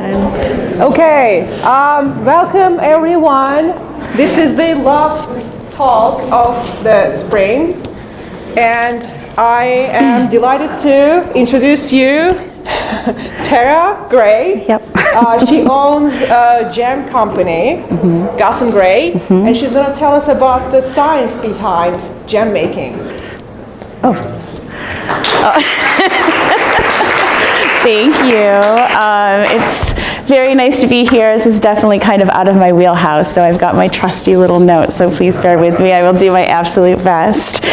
Okay, welcome everyone. This is the last talk of the spring, and I am delighted to introduce you Tara Gray. Yep. She owns a jam company, Gus Grey, and she's going to tell us about the science behind jam making. Thank you. It's very nice to be here. This is definitely kind of out of my wheelhouse, so I've got my trusty little note, so please bear with me. I will do my absolute best.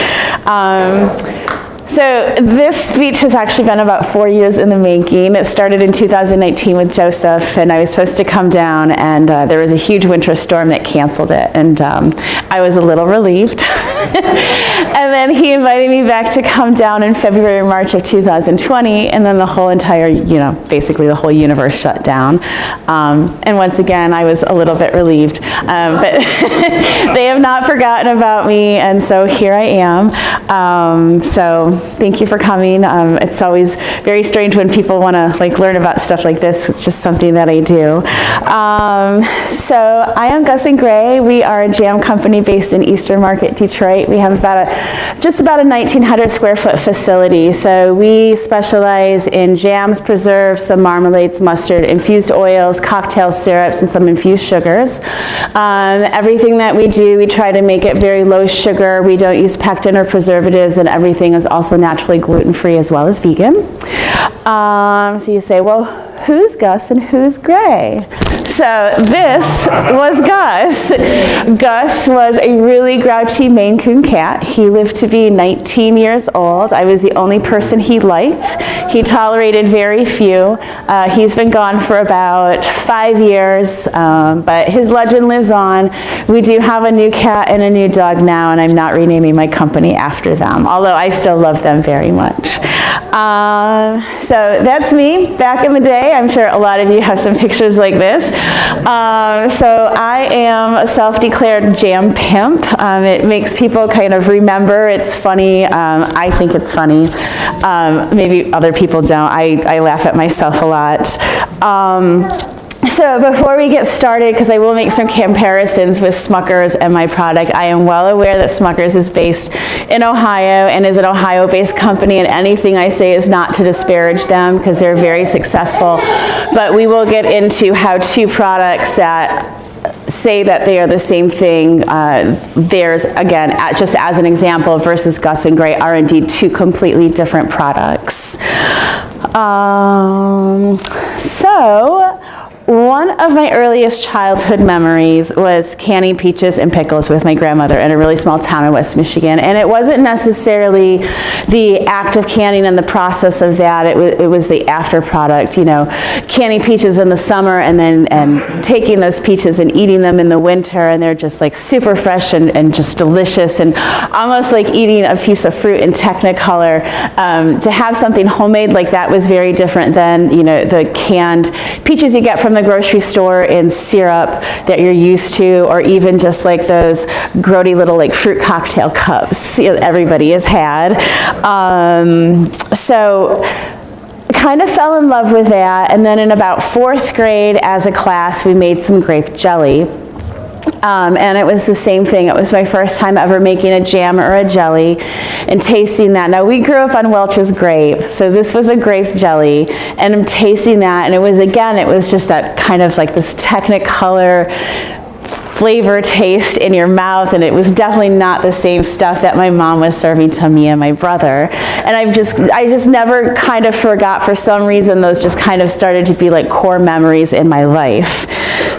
So this speech has actually been about 4 years in the making. It started in 2019 with Joseph, and I was supposed to come down, and there was a huge winter storm that canceled it, and I was a little relieved. And then he invited me back to come down in February or March of 2020, and then the whole entire, basically the whole universe shut down. And once again, I was a little bit relieved. But they have not forgotten about me, and so here I am. So thank you for coming. It's always very strange when people want to learn about stuff like this. It's just something that I do. So I am Gus and Grey. We are a jam company based in Eastern Market, Detroit. We have just about a 1,900 square foot facility. So we specialize in jams, preserves, some marmalades, mustard, infused oils, cocktail syrups, and some infused sugars. Everything that we do, we try to make it very low sugar. We don't use pectin or preservatives, and everything is also naturally gluten-free as well as vegan. So you say, well, who's Gus and who's Grey? So this was Gus. Gus was a really grouchy Maine Coon cat. He lived to be 19 years old. I was the only person he liked. He tolerated very few. He's been gone for about 5 years, but his legend lives on. We do have a new cat and a new dog now, and I'm not renaming my company after them, although I still love them very much. So that's me back in the day. I'm sure a lot of you have some pictures like this. So I am a self-declared jam pimp. It makes people kind of remember. It's funny. I think it's funny. Maybe other people don't. I laugh at myself a lot. So before we get started, because I will make some comparisons with Smucker's and my product, I am well aware that Smucker's is based in Ohio and is an Ohio-based company, and anything I say is not to disparage them because they're very successful. But we will get into how two products that say that they are the same thing, theirs, again, just as an example, versus Gus and Grey are indeed two completely different products. So one of my earliest childhood memories was canning peaches and pickles with my grandmother in a really small town in West Michigan. And it wasn't necessarily the act of canning and the process of that. It was the after product, canning peaches in the summer and taking those peaches and eating them in the winter, and they're just super fresh and just delicious, and almost like eating a piece of fruit in Technicolor. To have something homemade like that was very different than the canned peaches you get from the grocery store in syrup that you're used to, or even just those grody little fruit cocktail cups everybody has had. So kind of fell in love with that, and then in about 4th grade as a class we made some grape jelly. And it was the same thing. It was my first time ever making a jam or a jelly and tasting that. Now, we grew up on Welch's grape, so this was a grape jelly, and I'm tasting that, and it was just that kind of this Technicolor flavor taste in your mouth, and it was definitely not the same stuff that my mom was serving to me and my brother. And I just never kind of forgot, for some reason, those just kind of started to be core memories in my life.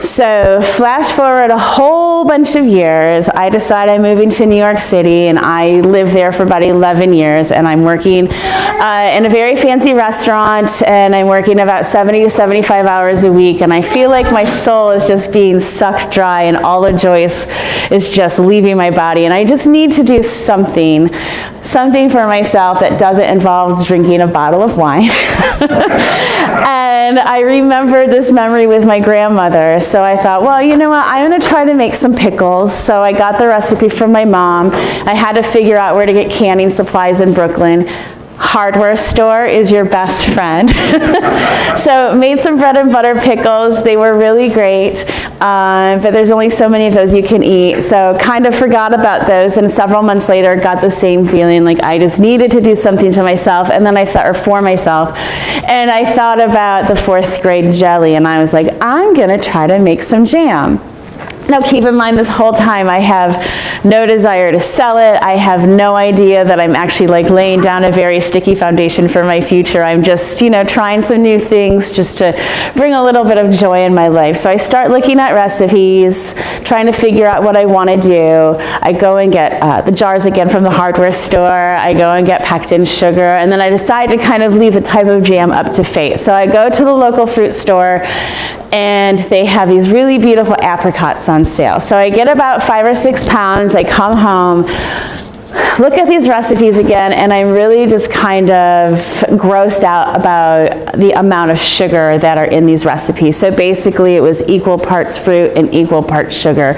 So flash forward a whole bunch of years, I decide I'm moving to New York City, and I lived there for about 11 years, and I'm working in a very fancy restaurant, and I'm working about 70 to 75 hours a week, and I feel like my soul is just being sucked dry, and all the joy is just leaving my body, and I just need to do something for myself that doesn't involve drinking a bottle of wine. And I remembered this memory with my grandmother, so I thought, well, you know what, I'm going to try to make some pickles. So I got the recipe from my mom. I had to figure out where to get canning supplies in Brooklyn. hardware store is your best friend. So made some bread and butter pickles. They were really great, but there's only so many of those you can eat. So kind of forgot about those, and several months later got the same feeling like I just needed to do something to myself, and then I thought, or for myself, and I thought about the 4th grade jelly, and I was like, I'm gonna try to make some jam. Now keep in mind, this whole time I have no desire to sell it. I have no idea that I'm actually like laying down a very sticky foundation for my future. I'm just, you know, trying some new things just to bring a little bit of joy in my life. So I start looking at recipes, trying to figure out what I want to do. I go and get the jars again from the hardware store. I go and get pectin sugar, and then I decide to kind of leave the type of jam up to fate. So I go to the local fruit store, and they have these really beautiful apricots on sale. So I get about 5 or 6 pounds. I come home, look at these recipes again, and I'm really just kind of grossed out about the amount of sugar that are in these recipes. So basically it was equal parts fruit and equal parts sugar.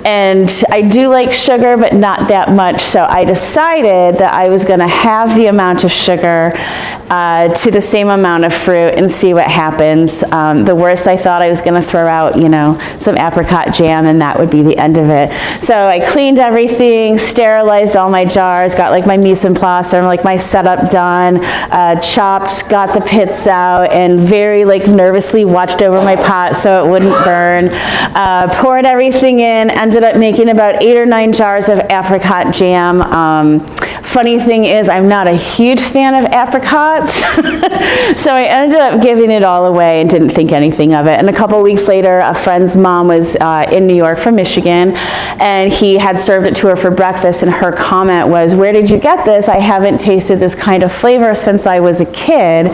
And I do like sugar, but not that much. So I decided that I was gonna halve the amount of sugar to the same amount of fruit and see what happens. The worst, I thought I was gonna throw out, you know, some apricot jam, and that would be the end of it. So I cleaned everything, sterilized all my jars, got like my mise en place, or like my setup done, chopped, got the pits out, and very like nervously watched over my pot so it wouldn't burn. Poured everything in, ended up making about 8 or 9 jars of apricot jam. Funny thing is, I'm not a huge fan of apricots, so I ended up giving it all away and didn't think anything of it. And a couple weeks later, a friend's mom was in New York from Michigan, and he had served it to her for breakfast, and her comment was, "Where did you get this? I haven't tasted this kind of flavor since I was a kid."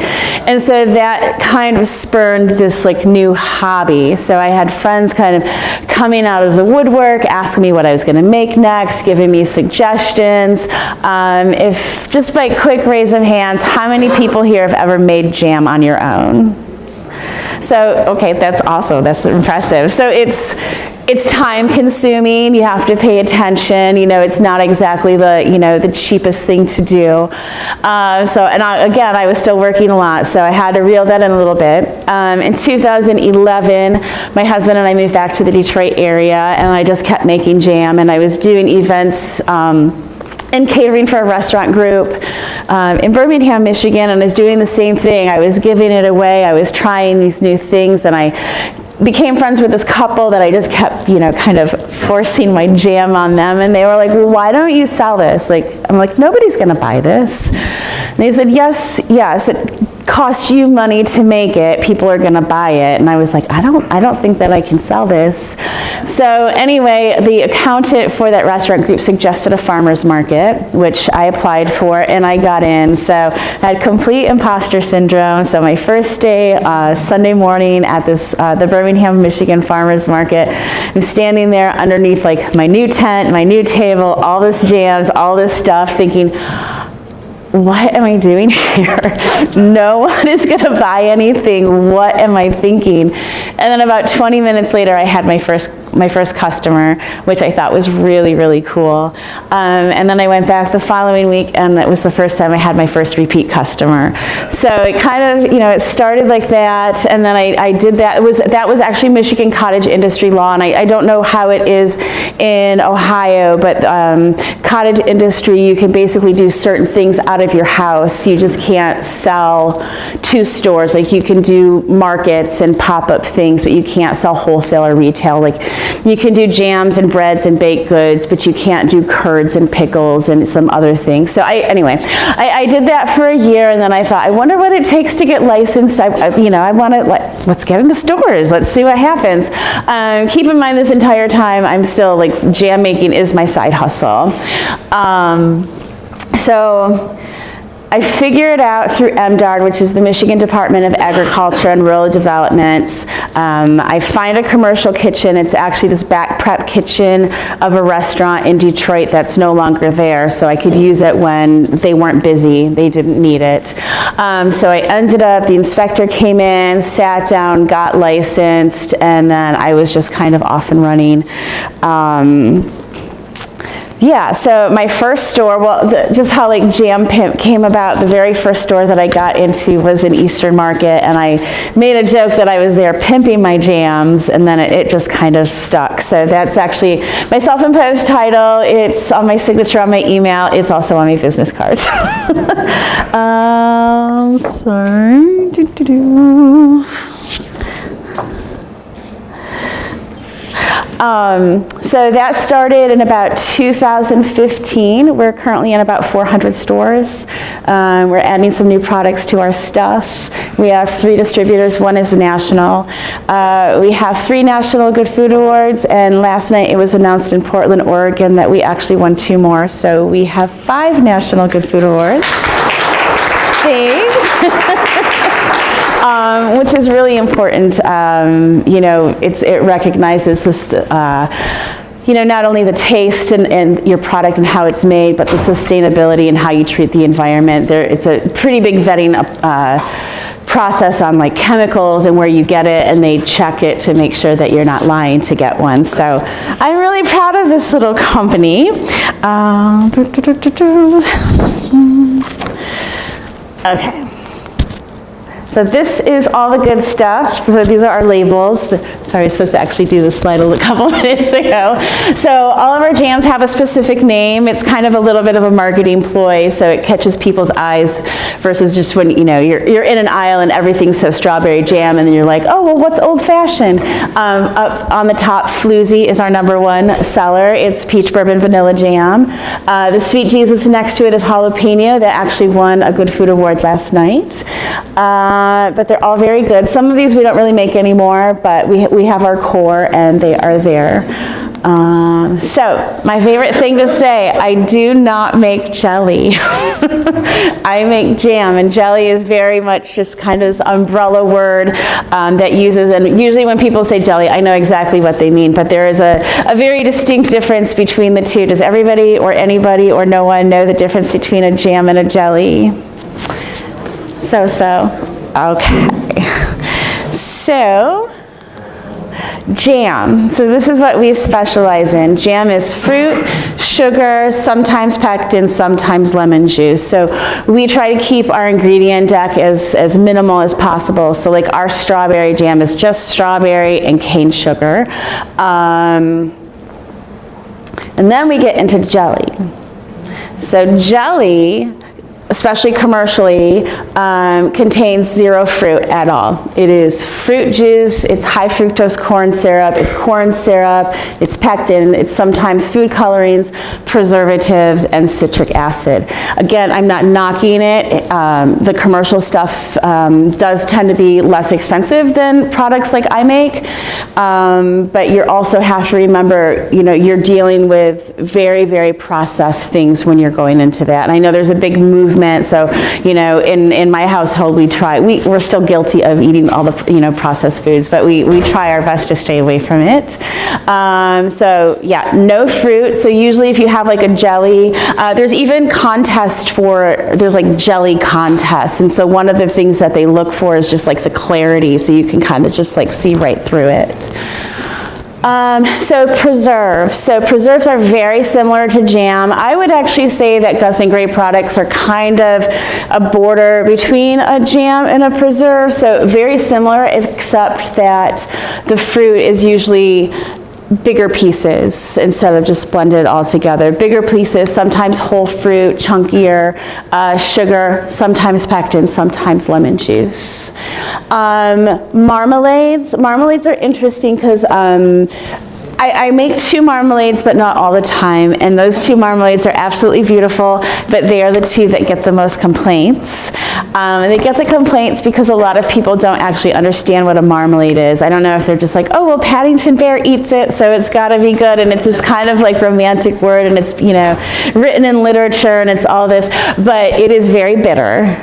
And so that kind of spurned this like new hobby. So I had friends kind of coming out of the woodwork, asking me what I was going to make next, giving me suggestions. If just by quick raise of hands, how many people here have ever made jam on your own? So, okay, that's awesome, that's impressive. So it's time consuming, you have to pay attention, you know, it's not exactly the, you know, the cheapest thing to do. Again, I was still working a lot, so I had to reel that in a little bit. In 2011, my husband and I moved back to the Detroit area, and I just kept making jam, and I was doing events, and catering for a restaurant group in Birmingham, Michigan, and I was doing the same thing. I was giving it away, I was trying these new things, and I became friends with this couple that I just kept, you know, kind of forcing my jam on them, and they were like, "Well, why don't you sell this?" I'm like, "Nobody's gonna buy this." And they said, yes, it costs you money to make it, people are gonna buy it. And I was like, I don't think that I can sell this. So anyway, the accountant for that restaurant group suggested a farmer's market, which I applied for, and I got in. So I had complete imposter syndrome. So my first day, Sunday morning at this, the Birmingham, Michigan farmer's market, I'm standing there underneath like my new tent, my new table, all this jams, all this stuff, thinking, what am I doing here? No one is gonna buy anything. What am I thinking? And then about 20 minutes later, I had my first customer, which I thought was really, really cool. And then I went back the following week, and it was the first time I had my first repeat customer. So it kind of, you know, it started like that, and then I did that. That was actually Michigan cottage industry law, and I don't know how it is in Ohio, but cottage industry, you can basically do certain things out of your house. You just can't sell to stores. Like you can do markets and pop-up things, but you can't sell wholesale or retail. Like you can do jams and breads and baked goods, but you can't do curds and pickles and some other things. So I did that for a year, and then I thought, I wonder what it takes to get licensed. I want to, let's get into stores. Let's see what happens. Keep in mind, this entire time, I'm still like, jam making is my side hustle. So I figured out through MDARD, which is the Michigan Department of Agriculture and Rural Development. I find a commercial kitchen. It's actually this back prep kitchen of a restaurant in Detroit that's no longer there, so I could use it when they weren't busy. They didn't need it. So I ended up, the inspector came in, sat down, got licensed, and then I was just kind of off and running. Yeah, so my first store, well, just how like Jam Pimp came about, the very first store that I got into was in Eastern Market, and I made a joke that I was there pimping my jams, and then it just kind of stuck. So that's actually my self-imposed title. It's on my signature, on my email. It's also on my business cards. Sorry. So that started in about 2015. We're currently in about 400 stores. We're adding some new products to our stuff. We have 3 distributors. One is national. We have 3 National Good Food Awards, and last night it was announced in Portland, Oregon that we actually won 2 more. So we have 5 National Good Food Awards. Thanks. Which is really important. You know, it recognizes this, you know, not only the taste and your product and how it's made, but the sustainability and how you treat the environment. It's a pretty big vetting process on like chemicals and where you get it, and they check it to make sure that you're not lying to get one. So I'm really proud of this little company. Okay. So this is all the good stuff. So these are our labels. Sorry, I was supposed to actually do this slide a couple minutes ago. So all of our jams have a specific name. It's kind of a little bit of a marketing ploy, so it catches people's eyes versus just when, you know, you're in an aisle and everything says strawberry jam, and then you're like, oh, well, what's old fashioned? Up on the top, Floozy is our #1 seller. It's peach bourbon vanilla jam. The Sweet Jesus next to it is jalapeno. That actually won a Good Food Award last night. But they're all very good. Some of these we don't really make anymore, but we have our core and they are there. So my favorite thing to say, I do not make jelly. I make jam, and jelly is very much just kind of this umbrella word that uses, and usually when people say jelly, I know exactly what they mean, but there is a very distinct difference between the two. Does everybody or anybody or no one know the difference between a jam and a jelly? So. Okay, so jam. So this is what we specialize in. Jam is fruit, sugar, sometimes pectin, sometimes lemon juice. So we try to keep our ingredient deck as minimal as possible. So like our strawberry jam is just strawberry and cane sugar. And then we get into jelly. So jelly, especially commercially, contains 0 fruit at all. It is fruit juice, it's high fructose corn syrup, it's pectin, it's sometimes food colorings, preservatives, and citric acid. Again, I'm not knocking it. The commercial stuff does tend to be less expensive than products like I make, but you also have to remember, you know, you're dealing with very, very processed things when you're going into that. And I know there's a big movement. So, you know, in my household, we're still guilty of eating all the, you know, processed foods, but we try our best to stay away from it. So yeah, no fruit. So usually if you have like a jelly, there's even there's like jelly contests. And so one of the things that they look for is just like the clarity, so you can kind of just like see right through it. So preserves. So preserves are very similar to jam. I would actually say that Gus Grey products are kind of a border between a jam and a preserve. So very similar, except that the fruit is usually bigger pieces instead of just blended all together. Bigger pieces, sometimes whole fruit, chunkier, sugar, sometimes pectin, sometimes lemon juice. Marmalades are interesting because I make 2 marmalades, but not all the time, and those 2 marmalades are absolutely beautiful, but they are the 2 that get the most complaints. They get the complaints because a lot of people don't actually understand what a marmalade is. I don't know if they're just like, oh, well, Paddington Bear eats it, so it's got to be good, and it's this kind of like romantic word, and it's, you know, written in literature, and it's all this, but it is very bitter.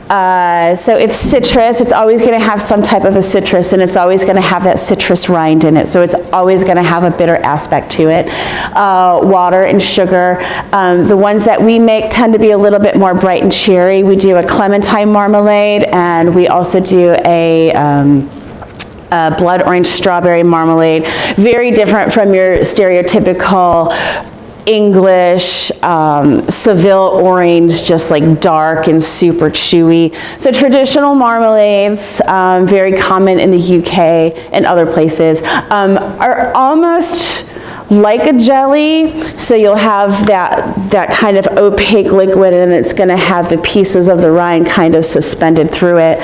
So it's citrus. It's always going to have some type of a citrus, and it's always going to have that citrus rind in it. So it's always going to have a bitter aspect to it. Water and sugar. The ones that we make tend to be a little bit more bright and cheery. We do a clementine marmalade, and we also do a blood orange strawberry marmalade. Very different from your stereotypical English, Seville orange, just like dark and super chewy. So traditional marmalades, very common in the UK and other places, are almost like a jelly, so you'll have that kind of opaque liquid, and it's going to have the pieces of the rind kind of suspended through it.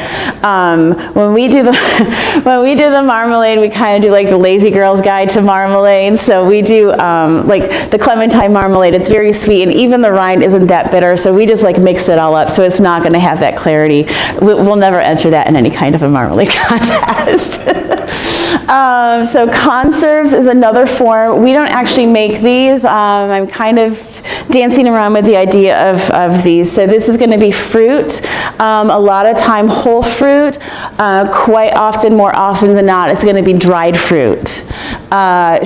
When we do the marmalade, we kind of do like the lazy girl's guide to marmalade. So we do like the clementine marmalade. It's very sweet, and even the rind isn't that bitter. So we just like mix it all up, so it's not going to have that clarity. We'll never enter that in any kind of a marmalade contest. So conserves is another form. We don't actually make these. I'm kind of dancing around with the idea of these. So this is going to be fruit, a lot of time whole fruit, quite often, more often than not, it's going to be dried fruit,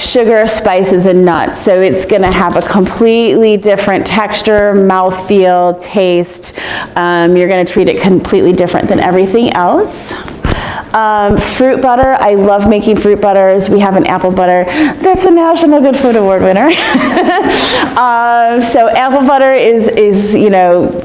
sugar, spices, and nuts. So it's going to have a completely different texture, mouthfeel, taste. You're going to treat it completely different than everything else. Fruit butter, I love making fruit butters. We have an apple butter that's a National Good Food Award winner. So apple butter is, you know,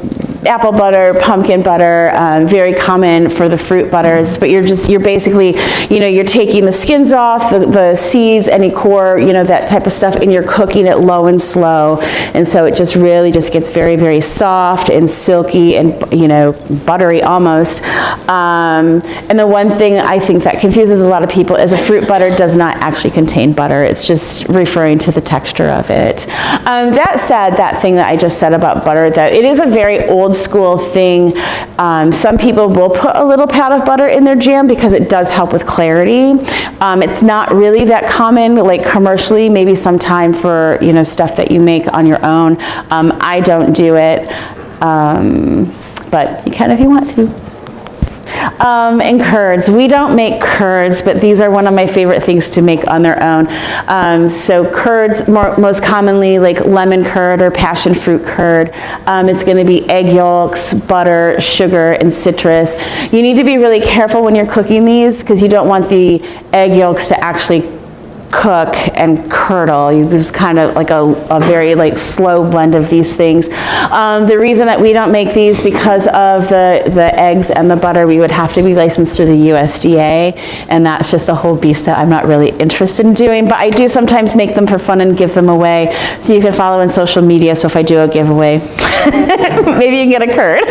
apple butter, pumpkin butter, very common for the fruit butters, but you're basically, you know, you're taking the skins off, the seeds, any core, you know, that type of stuff, and you're cooking it low and slow, and so it just really just gets very, very soft and silky and, you know, buttery almost. And the one thing I think that confuses a lot of people is a fruit butter does not actually contain butter. It's just referring to the texture of it. That said, that thing that I just said about butter, that it is a very old school thing. Some people will put a little pat of butter in their jam because it does help with clarity. It's not really that common, like commercially, maybe sometime for, you know, stuff that you make on your own. I don't do it, but you can if you want to. And curds. We don't make curds, but these are one of my favorite things to make on their own. So curds, most commonly like lemon curd or passion fruit curd. It's going to be egg yolks, butter, sugar, and citrus. You need to be really careful when you're cooking these because you don't want the egg yolks to actually cook and curdle. You just kind of like a very like slow blend of these things. The reason that we don't make these because of the eggs and the butter, we would have to be licensed through the USDA, and that's just a whole beast that I'm not really interested in doing, but I do sometimes make them for fun and give them away, so you can follow in social media, so if I do a giveaway, maybe you can get a curd.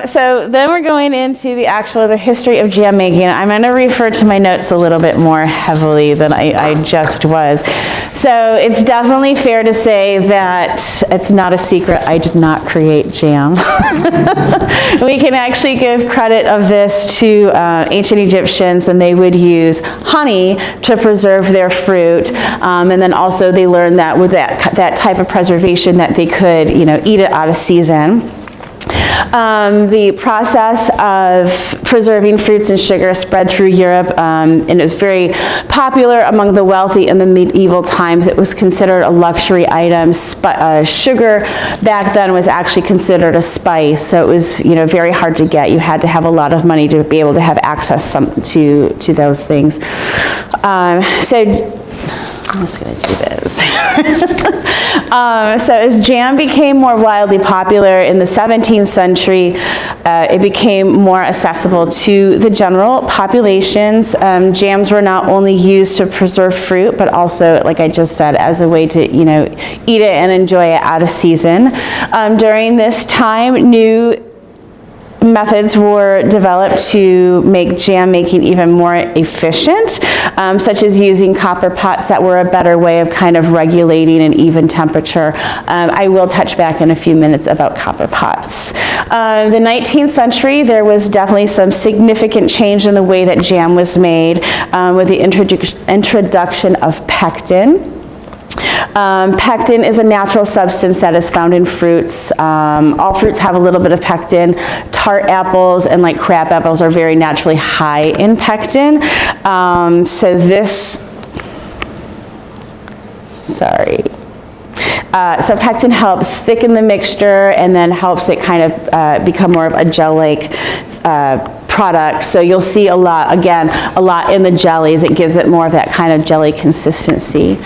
So then we're going into the history of jam making. I'm going to refer to my notes a little bit more heavily than I just was. So it's definitely fair to say that it's not a secret I did not create jam. We can actually give credit of this to ancient Egyptians, and they would use honey to preserve their fruit. And then also they learned that with that type of preservation that they could, you know, eat it out of season. The process of preserving fruits and sugar spread through Europe, and it was very popular among the wealthy in the medieval times. It was considered a luxury item. Sugar back then was actually considered a spice, so it was, you know, very hard to get. You had to have a lot of money to be able to have access to those things. So I'm just going to do this. So as jam became more widely popular in the 17th century, it became more accessible to the general populations. Jams were not only used to preserve fruit, but also, like I just said, as a way to, you know, eat it and enjoy it out of season. During this time, new methods were developed to make jam making even more efficient, such as using copper pots that were a better way of kind of regulating an even temperature. I will touch back in a few minutes about copper pots. The 19th century, there was definitely some significant change in the way that jam was made with the introduction of pectin. Pectin is a natural substance that is found in fruits. All fruits have a little bit of pectin. Tart apples and like crab apples are very naturally high in pectin. So pectin helps thicken the mixture and then helps it kind of become more of a gel-like product. So you'll see a lot in the jellies. It gives it more of that kind of jelly consistency.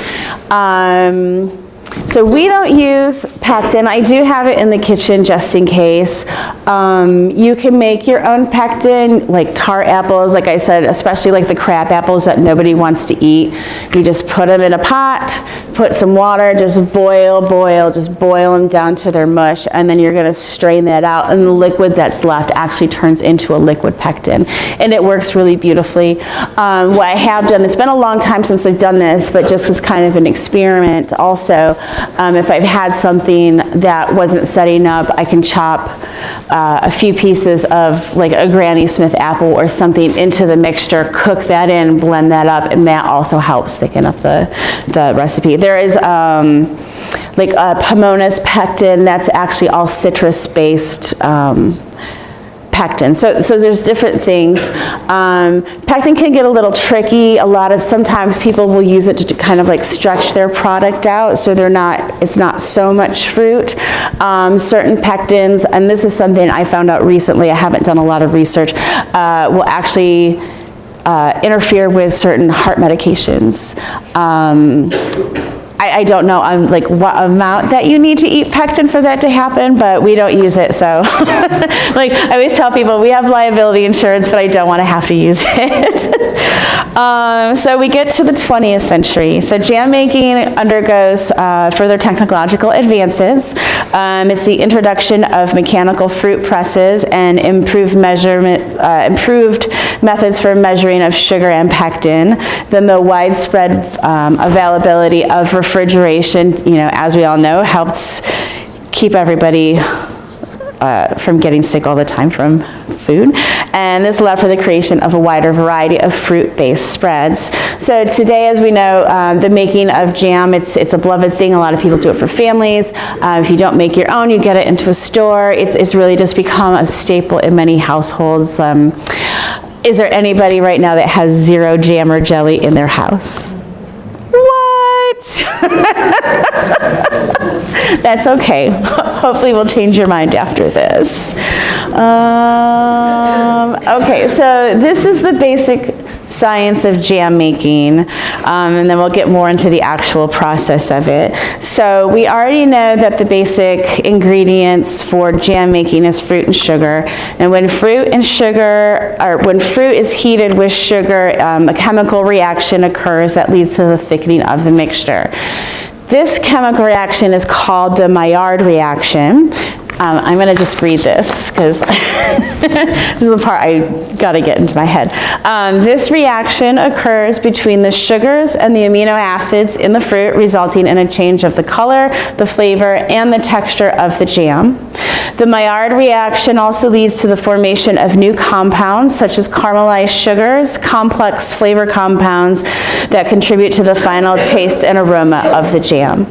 So we don't use pectin. I do have it in the kitchen just in case. You can make your own pectin, like tart apples, like I said, especially like the crab apples that nobody wants to eat. You just put them in a pot, put some water, just boil them down to their mush, and then you're gonna strain that out, and the liquid that's left actually turns into a liquid pectin, and it works really beautifully. What I have done, it's been a long time since I've done this, but just as kind of an experiment also, if I've had something that wasn't setting up, I can chop a few pieces of like a Granny Smith apple or something into the mixture, cook that in, blend that up, and that also helps thicken up the recipe. There is like a Pomona's pectin that's actually all citrus-based pectin. So there's different things. Pectin can get a little tricky. Sometimes people will use it to kind of like stretch their product out, so it's not so much fruit. Certain pectins, and this is something I found out recently, I haven't done a lot of research, will actually interfere with certain heart medications. I don't know like what amount that you need to eat pectin for that to happen, but we don't use it, so like I always tell people we have liability insurance, but I don't want to have to use it. So we get to the 20th century. So jam making undergoes further technological advances. It's the introduction of mechanical fruit presses and improved methods for measuring of sugar and pectin. Then the widespread availability of refrigeration, as we all know, helps keep everybody from getting sick all the time from food. And this allowed for the creation of a wider variety of fruit-based spreads. So today, as we know, the making of jam, it's a beloved thing. A lot of people do it for families. If you don't make your own, you get it into a store. It's really just become a staple in many households. Is there anybody right now that has zero jam or jelly in their house? That's okay. Hopefully we'll change your mind after this. Okay, so this is the basic science of jam making, and then we'll get more into the actual process of it. So we already know that the basic ingredients for jam making is fruit and sugar, and when fruit is heated with sugar, a chemical reaction occurs that leads to the thickening of the mixture. This chemical reaction is called the Maillard reaction. I'm going to just read this because this is the part I got to get into my head. This reaction occurs between the sugars and the amino acids in the fruit, resulting in a change of the color, the flavor, and the texture of the jam. The Maillard reaction also leads to the formation of new compounds, such as caramelized sugars, complex flavor compounds that contribute to the final taste and aroma of the jam.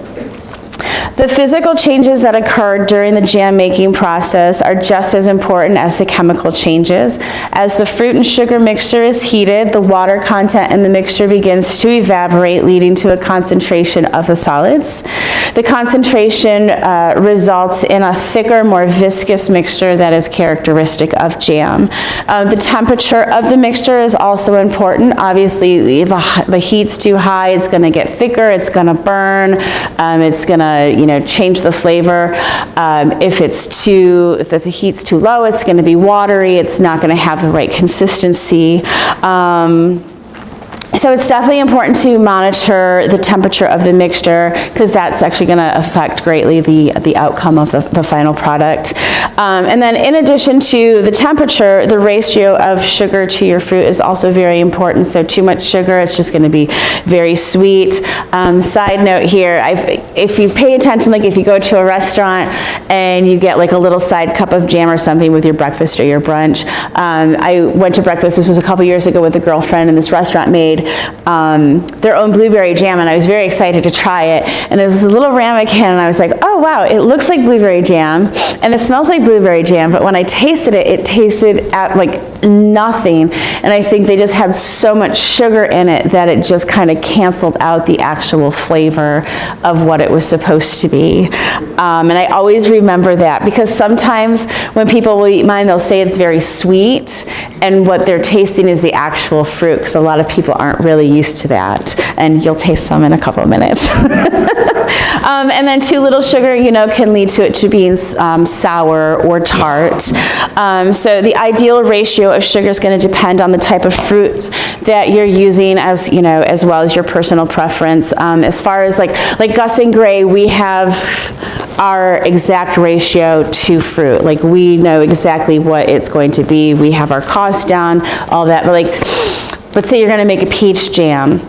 The physical changes that occur during the jam making process are just as important as the chemical changes. As the fruit and sugar mixture is heated, the water content in the mixture begins to evaporate, leading to a concentration of the solids. The concentration results in a thicker, more viscous mixture that is characteristic of jam. The temperature of the mixture is also important. Obviously, if the heat's too high, it's going to get thicker, it's going to burn, it's going to change the flavor. If the heat's too low, it's going to be watery. It's not going to have the right consistency. So it's definitely important to monitor the temperature of the mixture because that's actually going to affect greatly the outcome of the final product. And then in addition to the temperature, the ratio of sugar to your fruit is also very important. So too much sugar, it's just going to be very sweet. Side note here, if you pay attention, like if you go to a restaurant and you get like a little side cup of jam or something with your breakfast or your brunch. I went to breakfast, this was a couple years ago with a girlfriend, and this restaurant made their own blueberry jam, and I was very excited to try it. And it was a little ramekin, and I was like, oh wow, it looks like blueberry jam, and it smells like blueberry jam, but when I tasted it, it tasted like nothing. And I think they just had so much sugar in it that it just kind of canceled out the actual flavor of what it was supposed to be. And I always remember that, because sometimes when people will eat mine, they'll say it's very sweet, and what they're tasting is the actual fruit, because a lot of people aren't really used to that. And you'll taste some in a couple of minutes. And then too little sugar, can lead to it to being sour or tart. So the ideal ratio of sugar is going to depend on the type of fruit that you're using, as well as your personal preference. As far as like Gus and Grey, we have our exact ratio to fruit. Like, we know exactly what it's going to be. We have our costs down, all that. But like, let's say you're going to make a peach jam,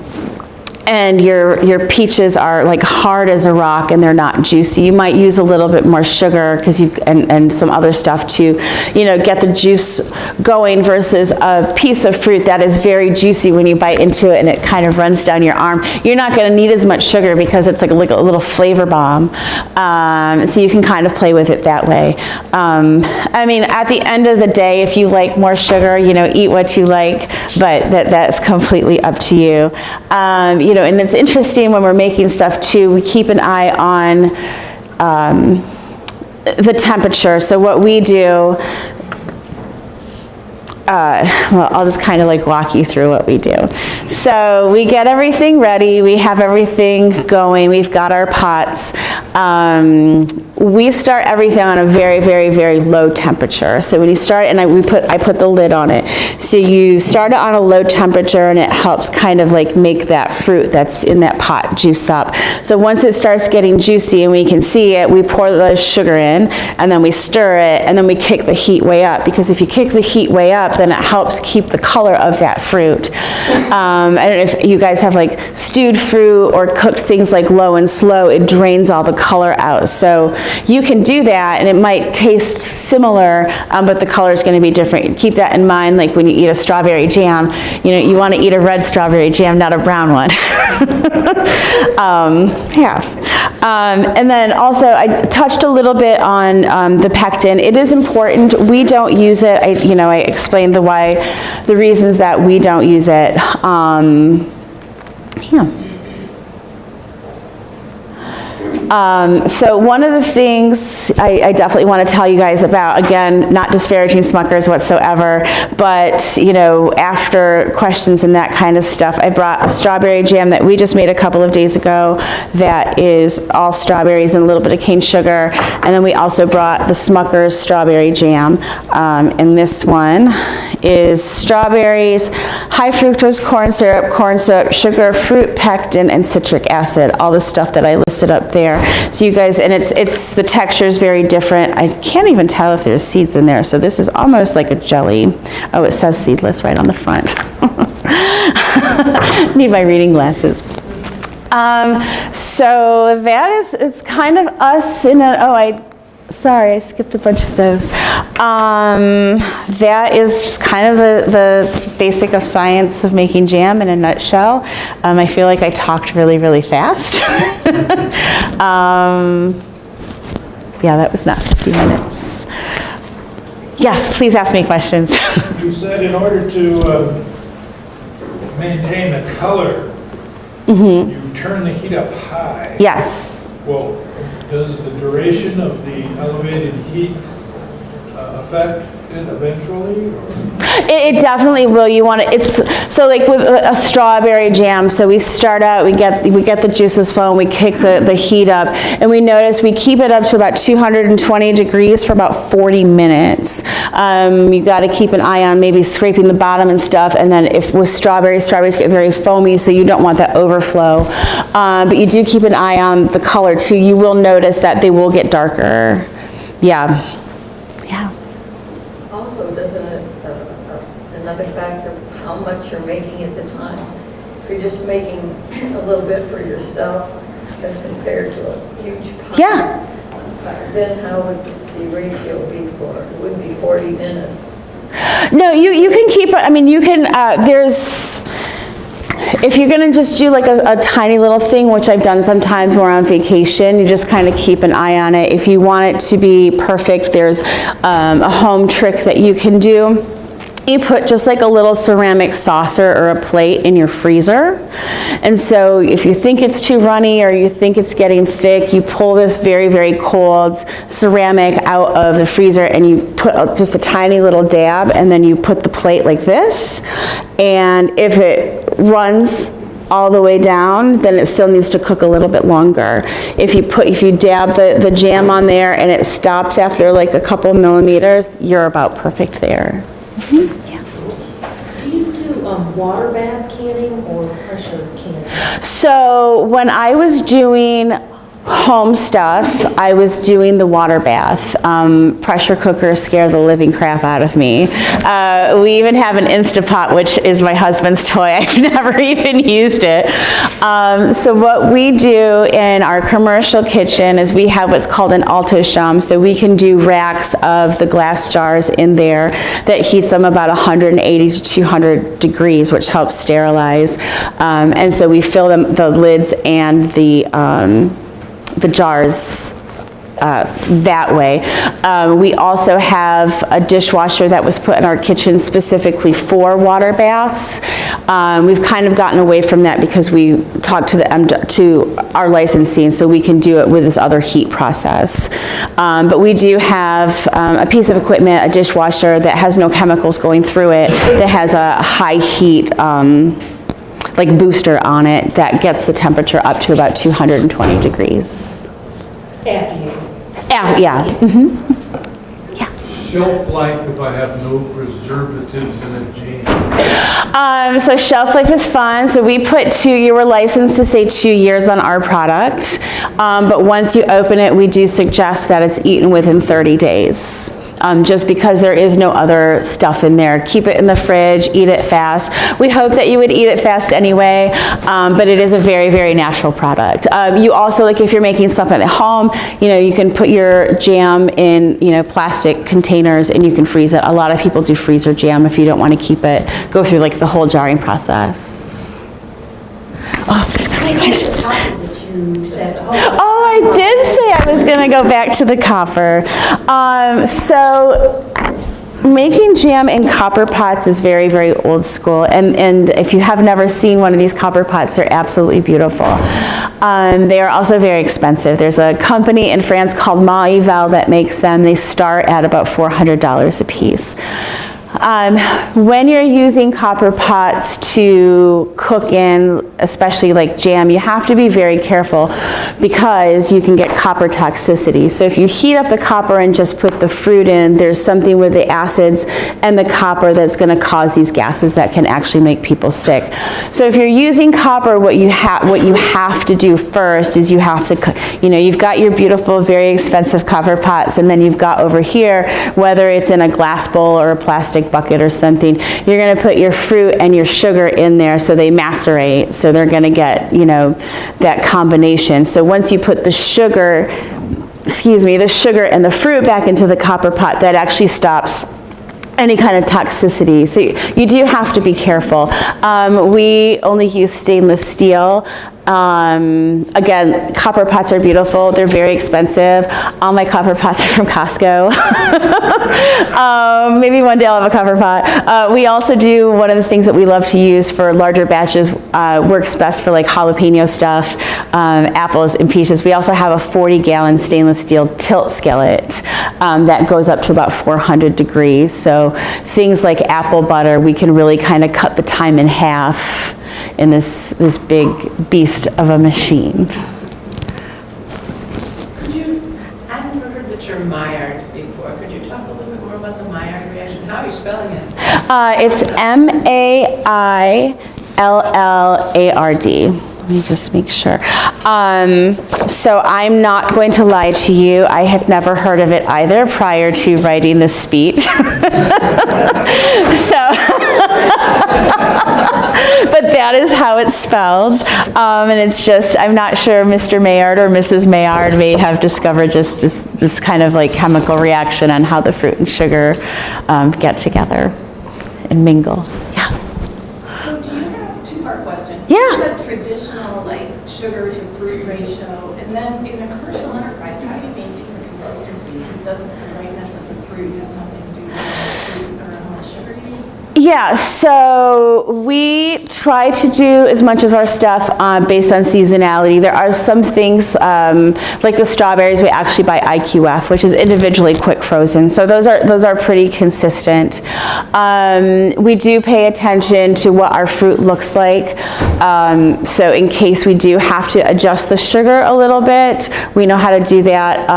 and your peaches are like hard as a rock and they're not juicy. You might use a little bit more sugar because and some other stuff to, get the juice going, versus a piece of fruit that is very juicy when you bite into it and it kind of runs down your arm. You're not going to need as much sugar because it's like a little flavor bomb. So you can kind of play with it that way. I mean, at the end of the day, if you like more sugar, eat what you like, but that's completely up to you. And it's interesting when we're making stuff too, we keep an eye on the temperature. So what we do, well, I'll just kind of like walk you through what we do. So we get everything ready, we have everything going, we've got our pots. We start everything on a very, very, very low temperature. So when you start, and I put the lid on it. So you start it on a low temperature, and it helps kind of like make that fruit that's in that pot juice up. So once it starts getting juicy and we can see it, we pour the sugar in, and then we stir it, and then we kick the heat way up, because if you kick the heat way up, then it helps keep the color of that fruit. I don't know if you guys have like stewed fruit or cooked things like low and slow, it drains all the color out. So you can do that, and it might taste similar, but the color is going to be different. Keep that in mind, like when you eat a strawberry jam, you want to eat a red strawberry jam, not a brown one. And then also I touched a little bit on the pectin. It is important. We don't use it. I explained the reasons that we don't use it. So one of the things I definitely want to tell you guys about, again, not disparaging Smuckers whatsoever, but, after questions and that kind of stuff, I brought a strawberry jam that we just made a couple of days ago that is all strawberries and a little bit of cane sugar. And then we also brought the Smuckers strawberry jam. And this one is strawberries, high fructose corn syrup, sugar, fruit, pectin, and citric acid, all the stuff that I listed up there. So you guys, and it's the texture is very different. I can't even tell if there's seeds in there. So this is almost like a jelly. Oh, it says seedless right on the front. Need my reading glasses. So it's kind of us in sorry, I skipped a bunch of those. That is just kind of the basic of science of making jam in a nutshell. I feel like I talked really, really fast. Yeah, that was not 50 minutes. Yes, please ask me questions. You said in order to maintain the color, you turn the heat up high. Yes. Well, does the duration of the elevated heat affect it eventually? It definitely will. You want it. So like with a strawberry jam. So we start out, we get the juices flowing, we kick the heat up, and we notice we keep it up to about 220 degrees for about 40 minutes. You got to keep an eye on maybe scraping the bottom and stuff. And then if with strawberries get very foamy, so you don't want that overflow. But you do keep an eye on the color too. You will notice that they will get darker. Yeah. Also, doesn't another factor how much you're making at the time? If you're just making a little bit for yourself as compared to a huge pot, then how would the ratio be for? It would be 40 minutes. No, you can keep it. I mean, you can. If you're gonna just do like a tiny little thing, which I've done sometimes when we're on vacation, you just kind of keep an eye on it. If you want it to be perfect, there's a home trick that you can do. You put just like a little ceramic saucer or a plate in your freezer. And so if you think it's too runny or you think it's getting thick, you pull this very, very cold ceramic out of the freezer and you put just a tiny little dab, and then you put the plate like this. And if it runs all the way down, then it still needs to cook a little bit longer. If you dab the jam on there and it stops after like a couple millimeters, you're about perfect there. Do you do water bath canning or pressure canning? So when I was doing home stuff, I was doing the water bath. Pressure cookers scare the living crap out of me. We even have an Instapot, which is my husband's toy. I've never even used it. So what we do in our commercial kitchen is we have what's called an alto shum. So we can do racks of the glass jars in there that heats them about 180 to 200 degrees, which helps sterilize. And so we fill them, the lids and the jars that way. We also have a dishwasher that was put in our kitchen specifically for water baths. We've kind of gotten away from that because we talked to our licensing, so we can do it with this other heat process. But we do have a piece of equipment, a dishwasher that has no chemicals going through it, that has a high heat like booster on it that gets the temperature up to about 220 degrees. After you. Yeah. Shelf life if I have no preservatives in a jam. So shelf life is fun. So we put you were licensed to say 2 years on our product. But once you open it, we do suggest that it's eaten within 30 days. Just because there is no other stuff in there. Keep it in the fridge, eat it fast. We hope that you would eat it fast anyway, but it is a very, very natural product. You also, like if you're making stuff at home, you can put your jam in, plastic containers and you can freeze it. A lot of people do freezer jam if you don't want to keep it, go through like the whole jarring process. Oh, there's so many questions. Oh, I did say I was going to go back to the copper. So making jam in copper pots is very, very old school. And if you have never seen one of these copper pots, they're absolutely beautiful. They are also very expensive. There's a company in France called Mich that makes them. They start at about $400 a piece. When you're using copper pots to cook in, especially like jam, you have to be very careful because you can get copper toxicity. So if you heat up the copper and just put the fruit in, there's something with the acids and the copper that's going to cause these gases that can actually make people sick. So if you're using copper, what you have to do first is you have to, you've got your beautiful, very expensive copper pots, and then you've got over here, whether it's in a glass bowl or a plastic bucket or something, you're going to put your fruit and your sugar in there so they macerate, so they're going to get that combination. So once you put the sugar and the fruit back into the copper pot, that actually stops any kind of toxicity. So you do have to be careful. We only use stainless steel. Again, copper pots are beautiful. They're very expensive. All my copper pots are from Costco. Maybe one day I'll have a copper pot. We also do, one of the things that we love to use for larger batches, works best for like jalapeno stuff, apples and peaches. We also have a 40-gallon stainless steel tilt skillet that goes up to about 400 degrees. So things like apple butter, we can really kind of cut the time in half in this big beast of a machine. I've never heard the term Maillard before. Could you talk a little bit more about the Maillard reaction? How are you spelling it? It's Maillard. Let me just make sure. So I'm not going to lie to you. I had never heard of it either prior to writing this speech. But that is how it's spelled. And it's just, I'm not sure Mr. Maillard or Mrs. Maillard may have discovered just this kind of like chemical reaction on how the fruit and sugar get together and mingle. Yeah. So do you have, two-part question, Yeah. The traditional like sugar to fruit ratio, and then in a commercial enterprise, how do you maintain the consistency? Because doesn't the brightness of the fruit have something to do with the fruit or how much sugar you use? Yeah, so we try to do as much as our stuff based on seasonality. There are some things, like the strawberries, we actually buy IQF, which is individually quick frozen. So those are pretty consistent. We do pay attention to what our fruit looks like. So in case we do have to adjust the sugar a little bit, we know how to do that.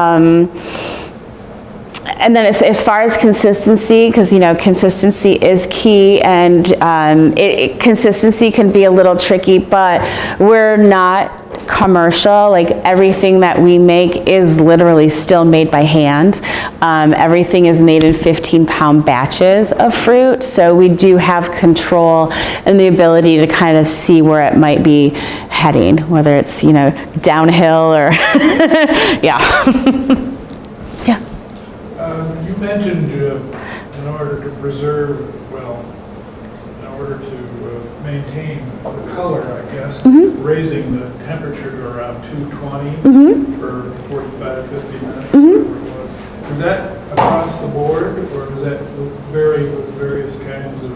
And then as far as consistency, because consistency is key, and consistency can be a little tricky, but we're not commercial. Like everything that we make is literally still made by hand. Everything is made in 15-pound batches of fruit, so we do have control and the ability to kind of see where it might be heading, whether it's downhill or yeah. You mentioned in order to preserve, in order to maintain the color, I guess, raising the temperature to around 220 for 45, 50 minutes. Is that across the board, or does that vary with various kinds of?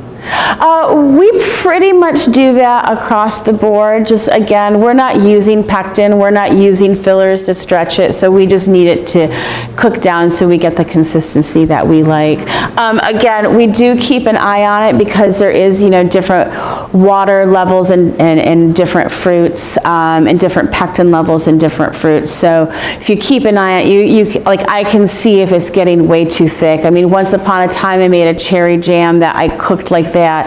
We pretty much do that across the board. Just again, we're not using pectin, we're not using fillers to stretch it, so we just need it to cook down so we get the consistency that we like. Again, we do keep an eye on it because there is, different water levels in different fruits, and different pectin levels in different fruits. So if you keep an eye on it, you like I can see if it's getting way too thick. I mean, once upon a time I made a cherry jam that I cooked like that,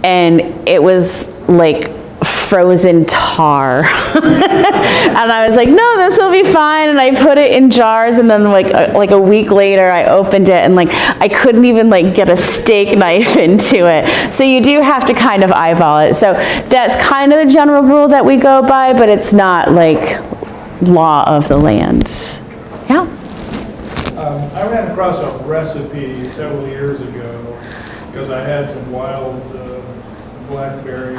and it was like frozen tar. And I was like, no, this will be fine. And I put it in jars, and then like a week later I opened it, and I couldn't even get a steak knife into it. So you do have to kind of eyeball it. So that's kind of the general rule that we go by, but it's not like law of the land. Yeah. I ran across a recipe several years ago because I had some wild blackberries.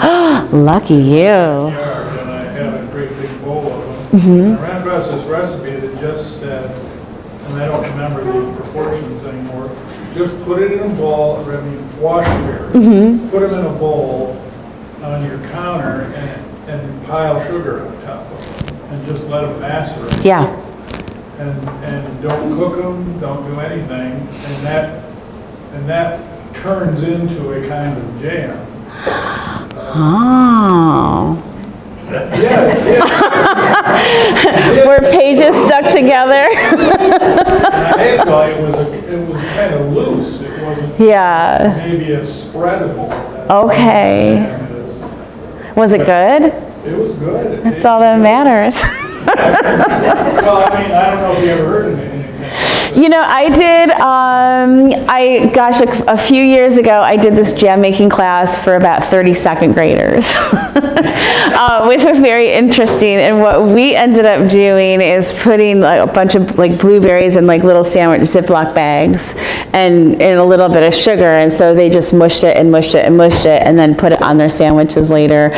Lucky you. And I had a great big bowl of them. And I ran across this recipe that just said, and I don't remember the proportions anymore, just put it in a bowl, wash the berries, put them in a bowl on your counter and pile sugar on top of them and just let them macerate. Yeah. And don't cook them, don't do anything, and that turns into a kind of jam. Oh. Yeah. Were pages stuck together? It was kind of loose. It wasn't maybe as spreadable. Okay. Was it good? It was good. That's all that matters. Well, I mean, I don't know if you ever heard of anything. I did, a few years ago, I did this jam making class for about 32nd graders, which was very interesting. And what we ended up doing is putting a bunch of blueberries in little sandwich Ziploc bags and a little bit of sugar. And so they just mushed it and mushed it and mushed it and then put it on their sandwiches later.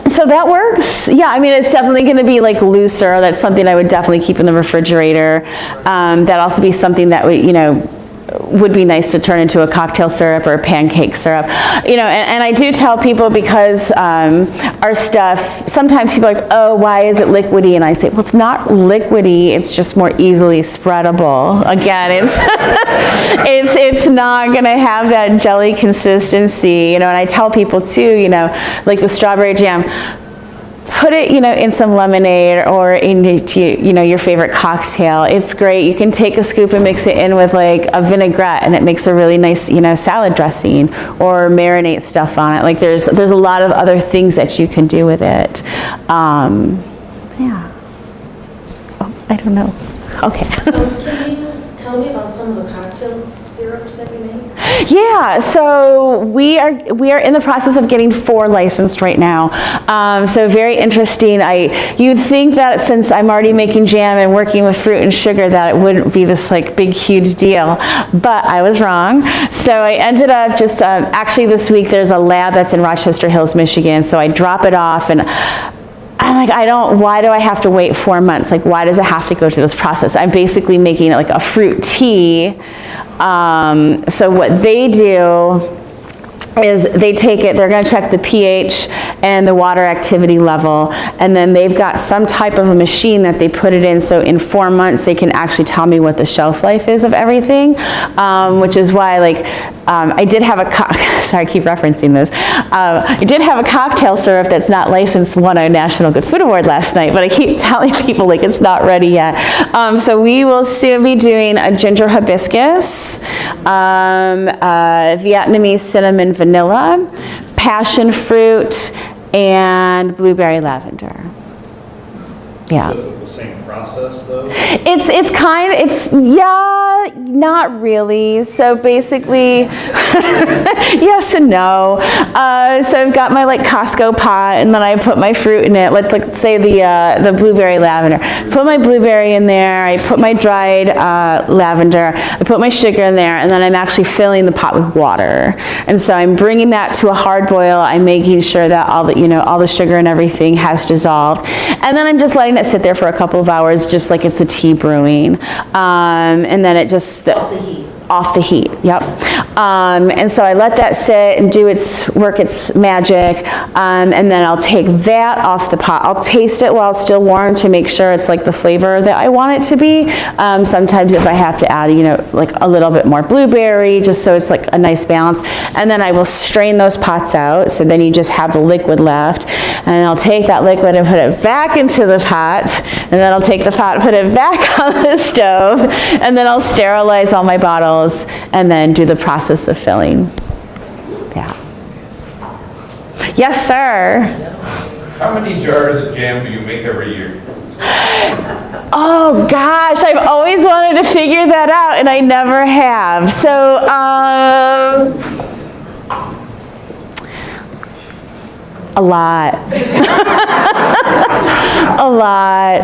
So that works. Yeah, I mean, it's definitely going to be looser. That's something I would definitely keep in the refrigerator. That'd also be something that would be nice to turn into a cocktail syrup or a pancake syrup. And I do tell people because our stuff, sometimes people are like, oh, why is it liquidy? And I say, well, it's not liquidy, it's just more easily spreadable. Again, it's not gonna have that jelly consistency, and I tell people too, like the strawberry jam, put it, in some lemonade or into, your favorite cocktail. It's great. You can take a scoop and mix it in with a vinaigrette, and it makes a really nice, salad dressing, or marinate stuff on it. There's a lot of other things that you can do with it. Yeah. Oh, I don't know. Okay. Can you tell me about some of the cocktail syrups that you make? Yeah, so we are in the process of getting 4 licensed right now. So very interesting. You'd think that since I'm already making jam and working with fruit and sugar that it wouldn't be this like big huge deal, but I was wrong. So I ended up just actually this week there's a lab that's in Rochester Hills, Michigan. So I drop it off and I'm like, why do I have to wait 4 months? Like, why does it have to go through this process? I'm basically making it like a fruit tea. So what they do is they take it, they're gonna check the pH and the water activity level, and then they've got some type of a machine that they put it in, so in 4 months they can actually tell me what the shelf life is of everything, which is why I did have sorry I keep referencing this, I did have a cocktail syrup that's not licensed, won a National Good Food Award last night, but I keep telling people like it's not ready yet. So we will soon be doing a ginger hibiscus, Vietnamese cinnamon vanilla, passion fruit, and blueberry lavender. Yeah. So is it the same process though? Yeah, not really. So basically, yes and no. So I've got my like Costco pot, and then I put my fruit in it. Let's say the blueberry lavender. Put my blueberry in there. I put my dried lavender. I put my sugar in there, and then I'm actually filling the pot with water. And so I'm bringing that to a hard boil. I'm making sure that all the sugar and everything has dissolved, and then I'm just letting it sit there for a couple of hours, just like it's a tea brewing, and then it just off the heat. Yep. And so I let that sit and work its magic, and then I'll take that off the pot. I'll taste it while it's still warm to make sure it's like the flavor that I want it to be. Sometimes if I have to add, like a little bit more blueberry, just so it's like a nice balance. And then I will strain those pots out, so then you just have the liquid left. And I'll take that liquid and put it back into the pot, and then I'll take the pot and put it back on the stove, and then I'll sterilize all my bottles and then do the process of filling. Yeah. Yes, sir. How many jars of jam do you make every year? Oh gosh, I've always wanted to figure that out and I never have. So, a lot. A lot.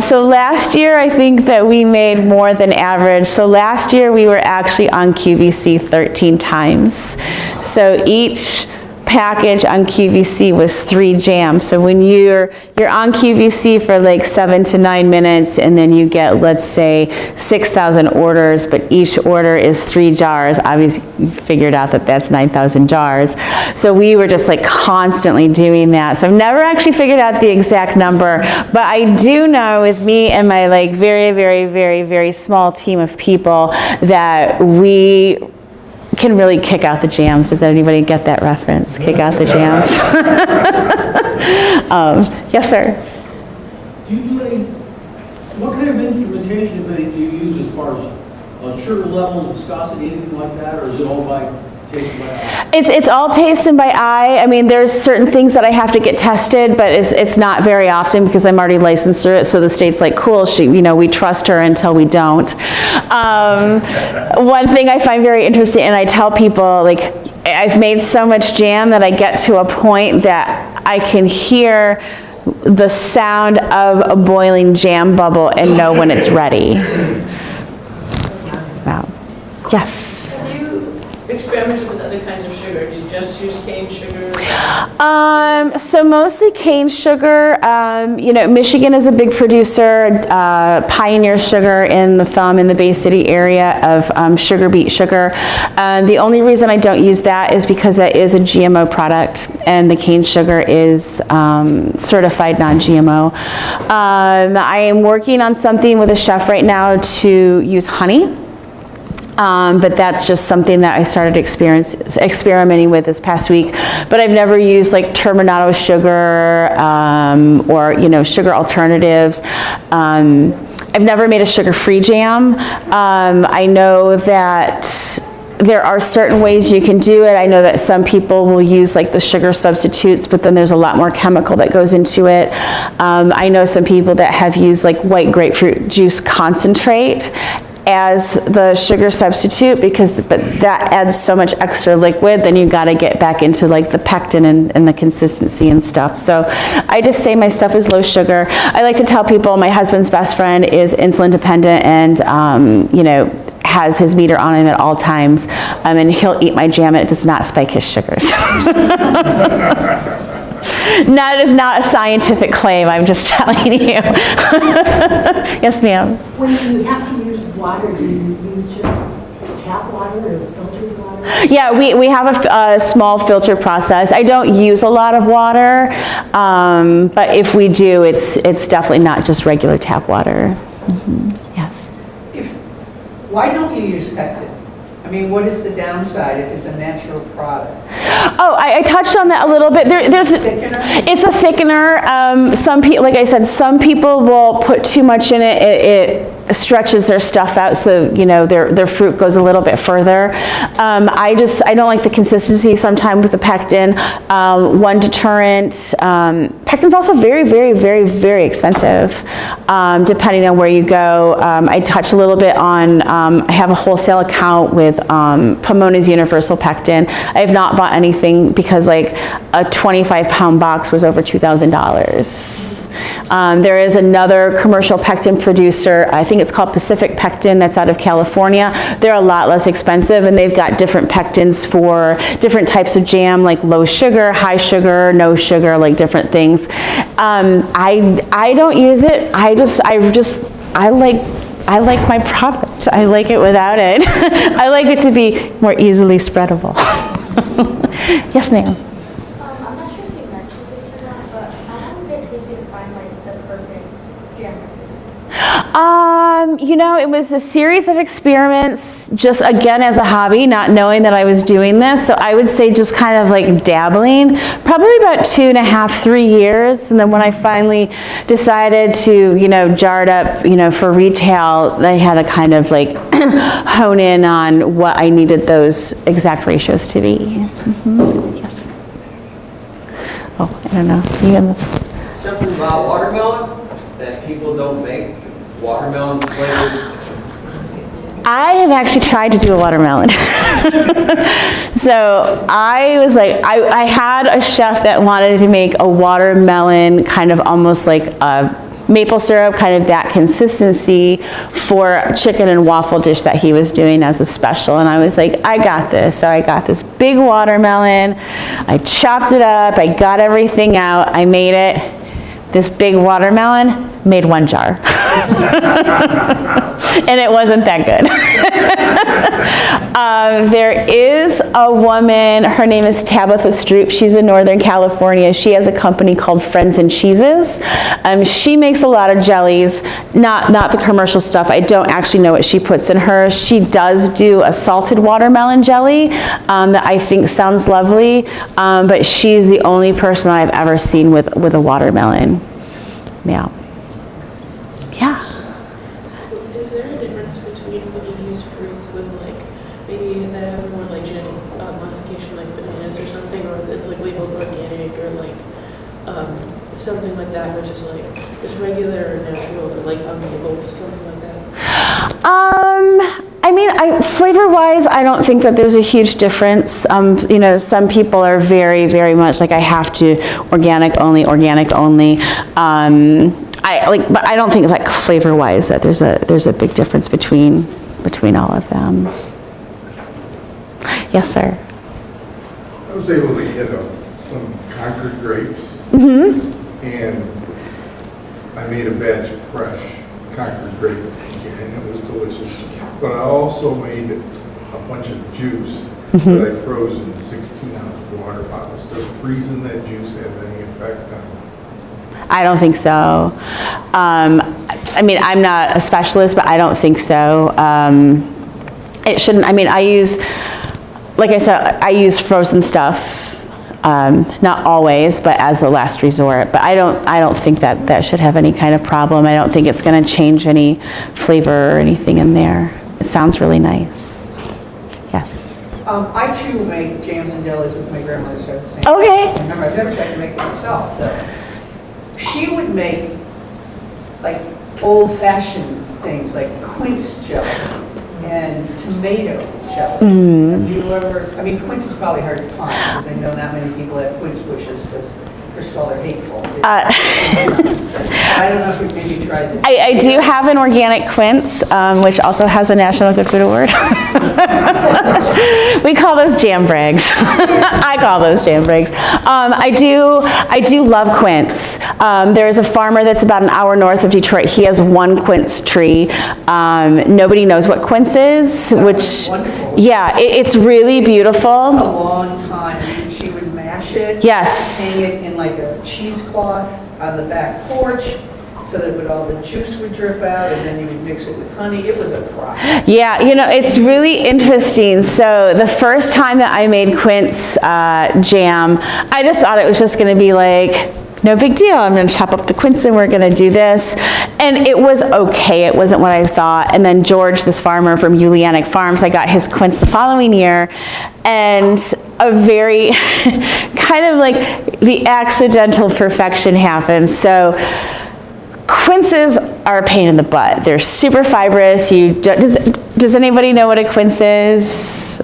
So last year, I think that we made more than average. So last year, we were actually on QVC 13 times. So each package on QVC was 3 jams. So when you're on QVC for like 7 to 9 minutes, and then you get, let's say, 6,000 orders, but each order is 3 jars. Obviously, you figured out that that's 9,000 jars. So we were just like constantly doing that. So I've never actually figured out the exact number, but I do know with me and my like very, very, very, very small team of people that we can really kick out the jams. Does anybody get that reference? Kick out the jams. Yes, sir. Do you do any, what kind of instrumentation, if any, do you use as far as sugar levels, viscosity, anything like that, or is it all by taste and by eye? It's all taste and by eye. I mean, there's certain things that I have to get tested, but it's not very often because I'm already licensed through it. So the state's like, cool, we trust her until we don't. One thing I find very interesting, and I tell people, like, I've made so much jam that I get to a point that I can hear the sound of a boiling jam bubble and know when it's ready. Wow. Yes. Have you experimented with other kinds of sugar? Do you just use cane sugar? So mostly cane sugar. Michigan is a big producer, Pioneer Sugar in the Bay City area of sugar beet sugar. The only reason I don't use that is because that is a GMO product, and the cane sugar is certified non-GMO. I am working on something with a chef right now to use honey. But that's just something that I started experimenting with this past week. But I've never used like turbinado sugar or sugar alternatives. I've never made a sugar-free jam. I know that there are certain ways you can do it. I know that some people will use like the sugar substitutes, but then there's a lot more chemical that goes into it. I know some people that have used like white grapefruit juice concentrate, as the sugar substitute but that adds so much extra liquid, then you gotta get back into like the pectin and the consistency and stuff. So I just say my stuff is low sugar. I like to tell people my husband's best friend is insulin dependent and, has his meter on him at all times, and he'll eat my jam and it does not spike his sugars. That is not a scientific claim, I'm just telling you. Yes, ma'am. When you have to use water, do you use just tap water or filtered water? Yeah, we have a small filter process. I don't use a lot of water, but if we do, it's definitely not just regular tap water. Yes. Why don't you use pectin? I mean, what is the downside if it's a natural product? Oh, I touched on that a little bit. There's it's a thickener. Some people, like I said, some people will put too much in it. It stretches their stuff out, so their fruit goes a little bit further. I don't like the consistency sometimes with the pectin. One deterrent. Pectin's also very, very, very, very expensive, depending on where you go. I touched a little bit on. I have a wholesale account with Pomona's Universal Pectin. I have not bought anything because like a 25-pound box was over $2,000. There is another commercial pectin producer, I think it's called Pacific Pectin, that's out of California. They're a lot less expensive and they've got different pectins for different types of jam, like low sugar, high sugar, no sugar, like different things. I don't use it. I like my product. I like it without it. I like it to be more easily spreadable. Yes, ma'am. I'm not sure if you mentioned this or not, but how long did it take you to find like the perfect jam recipe? It was a series of experiments, just again as a hobby, not knowing that I was doing this. So I would say just kind of like dabbling, probably about 2.5, 3 years. And then when I finally decided to, jar it up, for retail, I had to kind of like hone in on what I needed those exact ratios to be. Yes. Oh, I don't know. Something about watermelon that people don't make. Watermelon flavored. I have actually tried to do a watermelon. So I was like, I had a chef that wanted to make a watermelon kind of almost like a maple syrup, kind of that consistency for a chicken and waffle dish that he was doing as a special. And I was like, I got this. So I got this big watermelon. I chopped it up. I got everything out. I made it. This big watermelon, made 1 jar. And it wasn't that good. There is a woman, her name is Tabitha Stroop. She's in Northern California. She has a company called Friends and Cheeses. She makes a lot of jellies, not the commercial stuff. I don't actually know what she puts in hers. She does do a salted watermelon jelly that I think sounds lovely, but she's the only person I've ever seen with a watermelon. Yeah. Yeah. Is there a difference between when you use fruits with like maybe that have more like genetic modification like bananas or something, or it's like labeled organic or like something like that versus like just regular or natural or like unlabeled, something like that? Flavor-wise, I don't think that there's a huge difference. Some people are very, very much like I have to organic only. But I don't think like flavor-wise that there's a big difference between all of them. Yes, sir. I was able to get some Concord grapes, and I made a batch of fresh Concord grape, and it was delicious. But I also made a bunch of juice that I froze in 16-ounce water bottles. Does freezing that juice have any effect on it? I don't think so. I'm not a specialist, but I don't think so. It shouldn't. I use, like I said, I use frozen stuff. Not always, but as a last resort. But I don't think that should have any kind of problem. I don't think it's going to change any flavor or anything in there. It sounds really nice. Yes. I too make jams and jellies with my grandmother's the same. Okay. Remember, I've never tried to make it myself though. She would make like 12 old-fashioned things like quince jelly and tomato jelly. Mm. Have you ever, I mean, quince is probably hard to find because I know not many people have quince bushes because, first of all, they're hateful. I don't know if we've maybe tried this. I do have an organic quince, which also has a National Good Food Award. We call those jam brags. I call those jam brags. I do love quince. There's a farmer that's about an hour north of Detroit. He has one quince tree. Nobody knows what quince is, which, yeah, it's really beautiful. A long time. She would mash it. Yes. Hang it in like a cheesecloth on the back porch so that all the juice would drip out, and then you would mix it with honey. It was a process. Yeah, you know, it's really interesting. So the first time that I made quince jam, I just thought it was just going to be like, no big deal. I'm going to chop up the quince and we're going to do this. And it was okay. It wasn't what I thought. And then George, this farmer from Ulianic Farms, I got his quince the following year. And a very kind of like the accidental perfection happened. So quinces are a pain in the butt. They're super fibrous. Does anybody know what a quince is?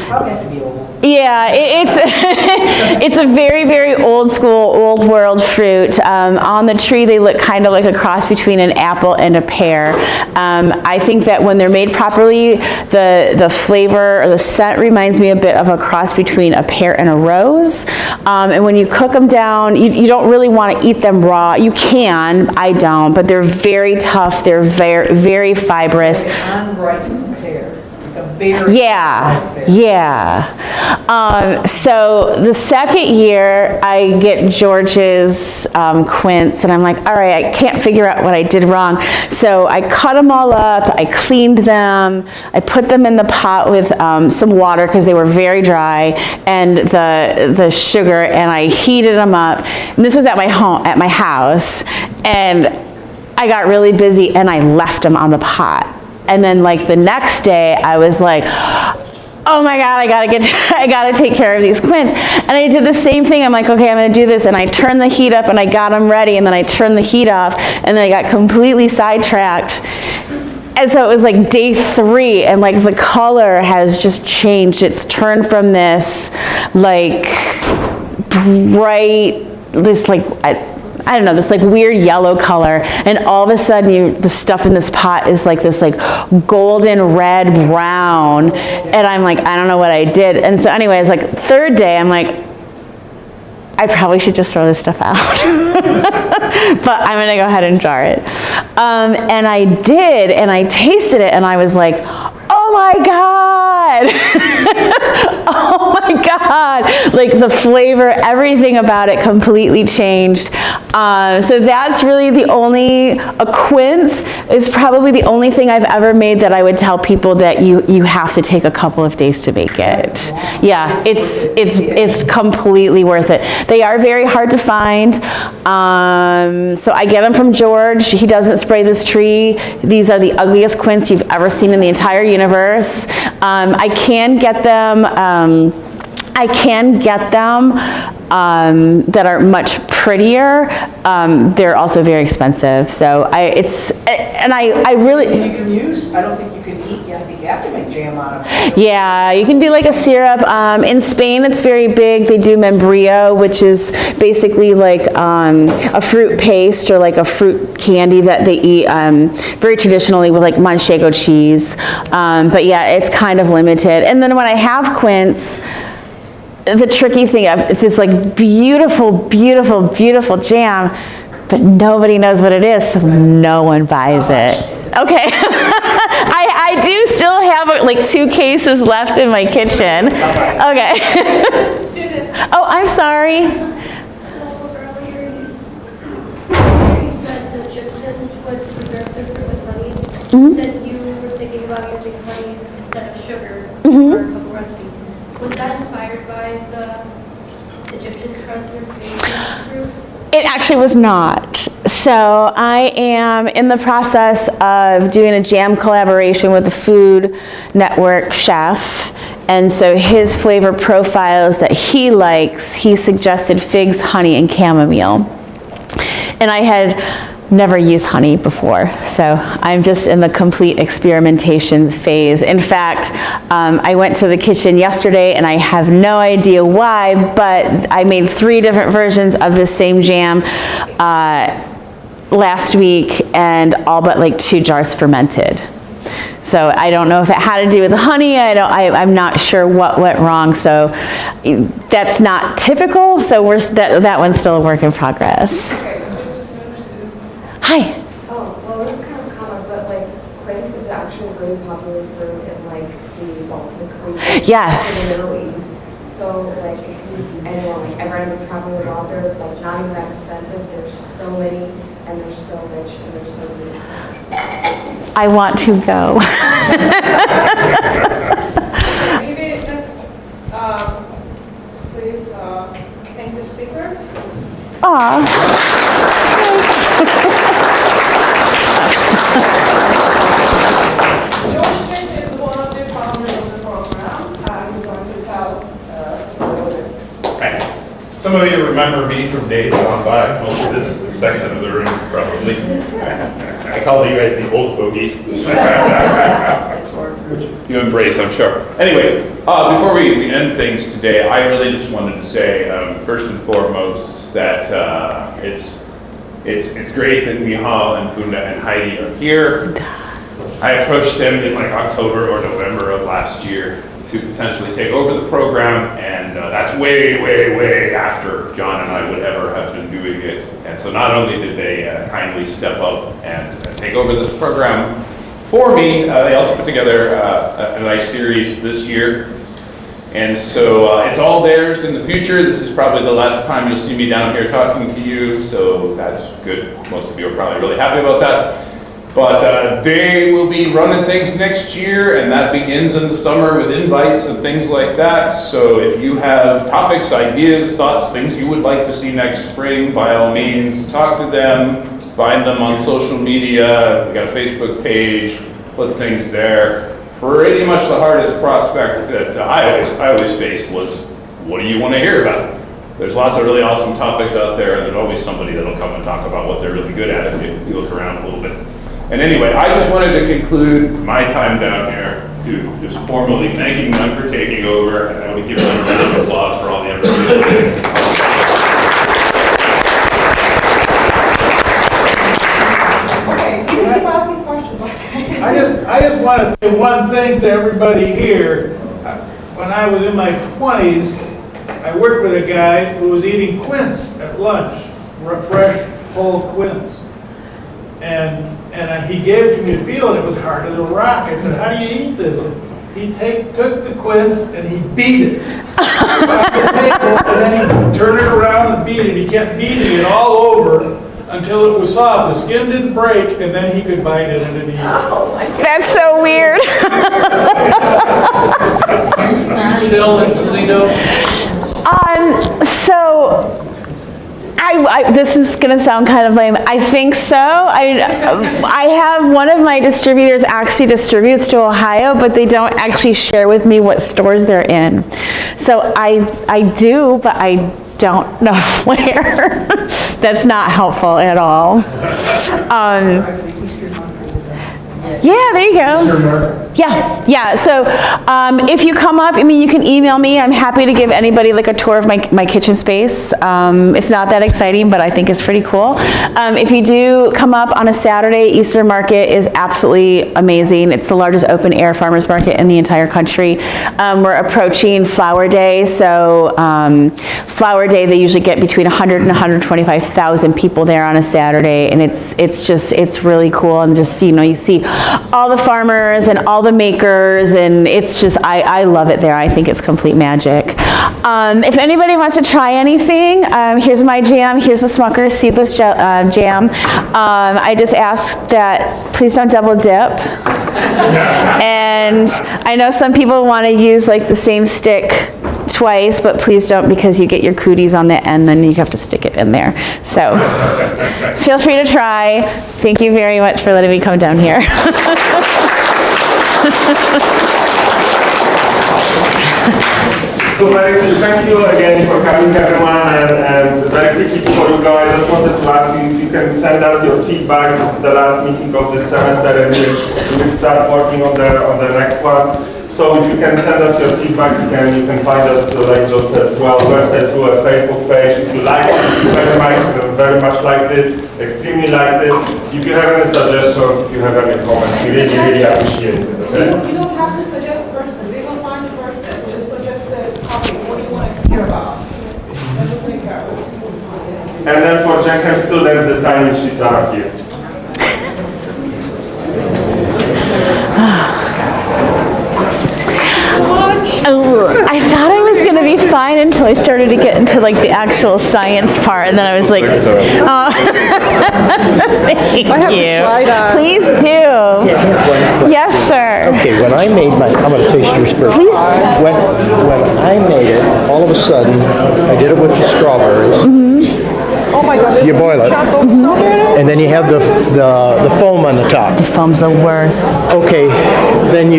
Probably have to be old. Yeah, it's a very, very old school, old world fruit. On the tree, they look kind of like a cross between an apple and a pear. I think that when they're made properly, the flavor or the scent reminds me a bit of a cross between a pear and a rose. And when you cook them down, you don't really want to eat them raw. You can, I don't, but they're very tough. They're very, very fibrous. Unripened pear. Like a Yeah, yeah. So the second year, I get George's quince, and I'm like, all right, I can't figure out what I did wrong. So I cut them all up, I cleaned them, I put them in the pot with some water because they were very dry, and the sugar, and I heated them up. And this was at my house, and I got really busy, and I left them on the pot. And then like the next day, I was like, oh my God, I gotta take care of these quince. And I did the same thing. I'm like, okay, I'm gonna do this. And I turned the heat up and I got them ready. And then I turned the heat off and then I got completely sidetracked. And so it was like day 3 and like the color has just changed. It's turned from this like bright, this like, I don't know, this like weird yellow color, and all of a sudden the stuff in this pot is like this like golden red brown, and I'm like, I don't know what I did. And so anyways, like third day, I'm like, I probably should just throw this stuff out. But I'm gonna go ahead and jar it. And I did, and I tasted it, and I was like, oh my God. Oh my God. Like the flavor, everything about it completely changed. So that's really a quince is probably the only thing I've ever made that I would tell people that you have to take a couple of days to make it. Yeah, it's completely worth it. They are very hard to find. So I get them from George. He doesn't spray this tree. These are the ugliest quince you've ever seen in the entire universe. I can get them that are much prettier. They're also very expensive. So I really. You can use, I don't think you can eat, I think you have to make jam out of it. Yeah, you can do like a syrup. In Spain, it's very big. They do membrillo, which is basically like a fruit paste or like a fruit candy that they eat very traditionally with like manchego cheese. But yeah, it's kind of limited. And then when I have quince, the tricky thing is this like beautiful, beautiful, beautiful jam, but nobody knows what it is, so no one buys it. Okay. I do still have like 2 cases left in my kitchen. Okay. Oh, I'm sorry. So earlier you said the Egyptians would preserve their fruit with honey. You said you were thinking about using honey instead of sugar for a couple recipes. Was that inspired by the Egyptians preservation fruit? It actually was not. So I am in the process of doing a jam collaboration with a Food Network chef. And so his flavor profiles that he likes, he suggested figs, honey, and chamomile. And I had never used honey before, so I'm just in the complete experimentation phase. In fact, I went to the kitchen yesterday and I have no idea why, but I made 3 different versions of the same jam last week, and all but like 2 jars fermented. So I don't know if it had to do with the honey. I'm not sure what went wrong. So that's not typical. So that one's still a work in progress. Hi. Oh, well, this is kind of common, but like quince is actually a really popular fruit in like the Baltic region. Yes. In the Middle East. So like if anyone, like ever end up traveling abroad, they're like not even that expensive. There's so many, and they're so rich, and they're so rich. I want to go. Maybe let's please thank the speaker. Aw. George Smith is one of the founders of the program, and he's going to tell a little bit. Right. Some of you remember me from days gone by, most of this section of the room probably. I call you guys the old fogies. Which you embrace, I'm sure. Anyway, before we end things today, I really just wanted to say, first and foremost, that it's great that Michal and Funda and Heidi are here. I approached them in like October or November of last year to potentially take over the program, and that's way, way, way after John and I would ever have been doing it. And so not only did they kindly step up and take over this program for me, they also put together a nice series this year. And so it's all theirs in the future. This is probably the last time you'll see me down here talking to you, so that's good. Most of you are probably really happy about that. But they will be running things next year, and that begins in the summer with invites and things like that. So if you have topics, ideas, thoughts, things you would like to see next spring, by all means, talk to them, find them on social media. We got a Facebook page, put things there. Pretty much the hardest prospect that I always faced was, what do you want to hear about? There's lots of really awesome topics out there, and there's always somebody that'll come and talk about what they're really good at if you look around a little bit. And anyway, I just wanted to conclude my time down here to just formally thanking them for taking over, and I would give them a round of applause for all the effort they did. I just want to say one thing to everybody here. When I was in my 20s, I worked with a guy who was eating quince at lunch, fresh, whole quince. And he gave it to me to feel, and it was hard as a rock. I said, how do you eat this? And he took the quince and he beat it. And then he turned it around and beat it. He kept beating it all over until it was soft. The skin didn't break, and then he could bite it and then eat it. That's so weird. Still in Toledo? So this is going to sound kind of lame. I think so. I have one of my distributors actually distributes to Ohio, but they don't actually share with me what stores they're in. So I do, but I don't know where. That's not helpful at all. Yeah, there you go. Yeah. So if you come up, I mean, you can email me. I'm happy to give anybody like a tour of my kitchen space. It's not that exciting, but I think it's pretty cool. If you do come up on a Saturday, Easter Market is absolutely amazing. It's the largest open air farmers market in the entire country. We're approaching Flower Day. So Flower Day, they usually get between 100 and 125,000 people there on a Saturday. And it's really cool. And just, you see all the farmers and all the makers, and it's just, I love it there. I think it's complete magic. If anybody wants to try anything, here's my jam. Here's the Smucker's seedless jam. I just ask that please don't double dip. And I know some people want to use like the same stick twice, but please don't, because you get your cooties on the end, then you have to stick it in there. So feel free to try. Thank you very much for letting me come down here. So thank you again for coming, everyone, and very quickly before you go, I just wanted to ask you if you can send us your feedback. This is the last meeting of this semester, and we will start working on the next one. So if you can send us your feedback, you can find us, like Joe said, through our website, through our Facebook page. If you liked it, if you very much liked it, extremely liked it. If you have any suggestions, if you have any comments, we really, really appreciate it. Okay? You don't have to suggest person. They will find the person. Just suggest the topic. What do you want to hear about? And then for Jenkem students, the sign-in sheets are here. I thought I was going to be fine until I started to get into like the actual science part, and then I was like, oh. Thank you. Please do. Yes, sir. Okay, when I made my, I'm going to taste yours first. Please. When I made it, all of a sudden, I did it with the strawberries. Oh my God. You boil it, and then you have the foam on the top. The foam's the worst. Okay, then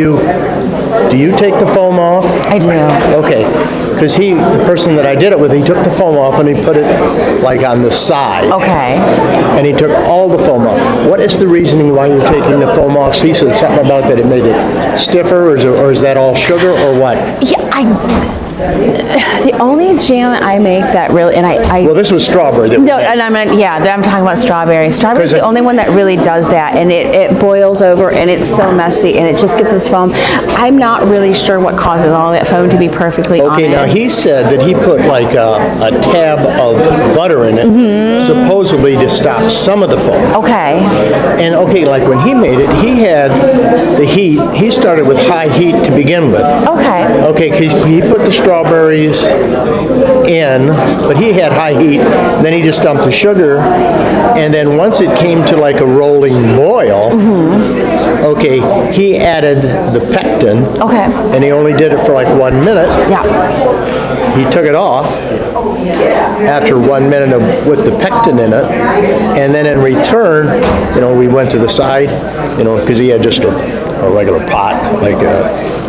do you take the foam off? I do. Okay, because the person that I did it with, he took the foam off and he put it like on the side. Okay. And he took all the foam off. What is the reasoning why you're taking the foam off? He said something about that it made it stiffer, or is that all sugar, or what? Yeah, the only jam I make that really, and I well, this was strawberry. No, and I'm talking about strawberry. Strawberry's the only one that really does that, and it boils over, and it's so messy, and it just gets this foam. I'm not really sure what causes all that foam, to be perfectly honest. Okay, now he said that he put like a tab of butter in it, supposedly to stop some of the foam. Okay. And okay, like when he made it, he had the heat. He started with high heat to begin with. Okay. Okay, because he put the strawberries in, but he had high heat. Then he just dumped the sugar, and then once it came to like a rolling boil, okay, he added the pectin. Okay. And he only did it for like 1 minute. Yeah. He took it off after 1 minute with the pectin in it, and then in return, we went to the side, because he had just a regular pot,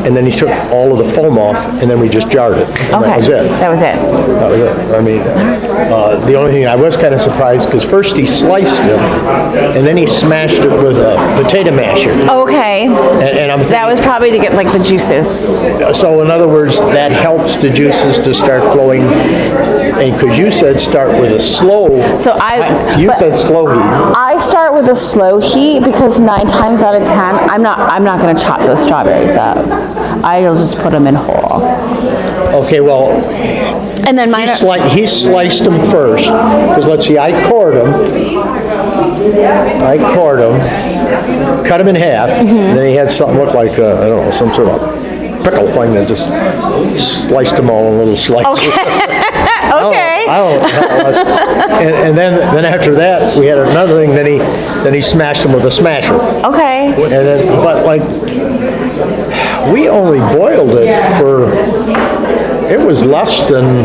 and then he took all of the foam off, and then we just jarred it. And Okay. That was it. That was it. That was it. I mean, the only thing I was kind of surprised, because first he sliced it, and then he smashed it with a potato masher. Okay. And I'm thinking, that was probably to get like the juices. So in other words, that helps the juices to start flowing. And because you said start with a slow. So you said slow heat. I start with a slow heat because 9 times out of 10, I'm not going to chop those strawberries up. I'll just put them in whole. Okay, well. And then he sliced them first, because let's see, I cored them, cut them in half, and then he had something look like, I don't know, some sort of pickle thing that just sliced them all in little slices. Okay. I don't know how it was. And then after that, we had another thing, then he smashed them with a smasher. Okay. And then, but like, we only boiled it for, it was less than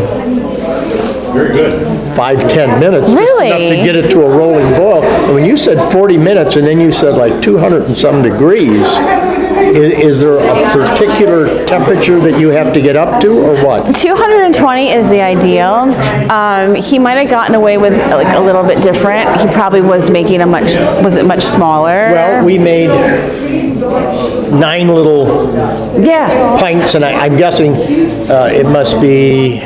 very good. 5-10 minutes. Really? Just enough to get it to a rolling boil. And when you said 40 minutes and then you said like 200 and some degrees, is there a particular temperature that you have to get up to, or what? 220 is the ideal. He might have gotten away with like a little bit different. He probably was making was it much smaller? Well, we made 9 little pints, and I'm guessing it must be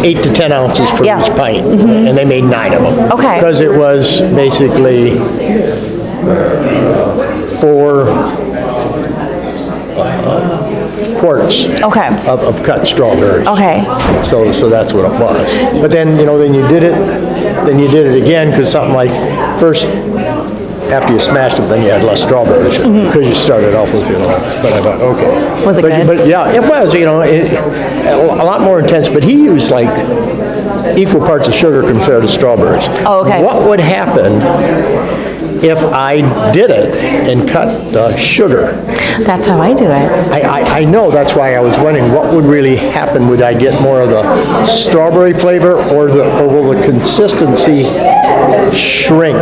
8 to 10 ounces for each pint, and they made 9 of them. Okay. Because it was basically 4 quarts of cut strawberries. Okay. So that's what it was. But then then you did it again, because something like first. After you smashed them, then you had less strawberries, because you started off with, but I thought, okay. Was it good? But yeah, it was, a lot more intense, but he used like equal parts of sugar compared to strawberries. Oh, okay. What would happen if I did it and cut the sugar? That's how I do it. I know, that's why I was wondering what would really happen. Would I get more of the strawberry flavor, or will the consistency shrink?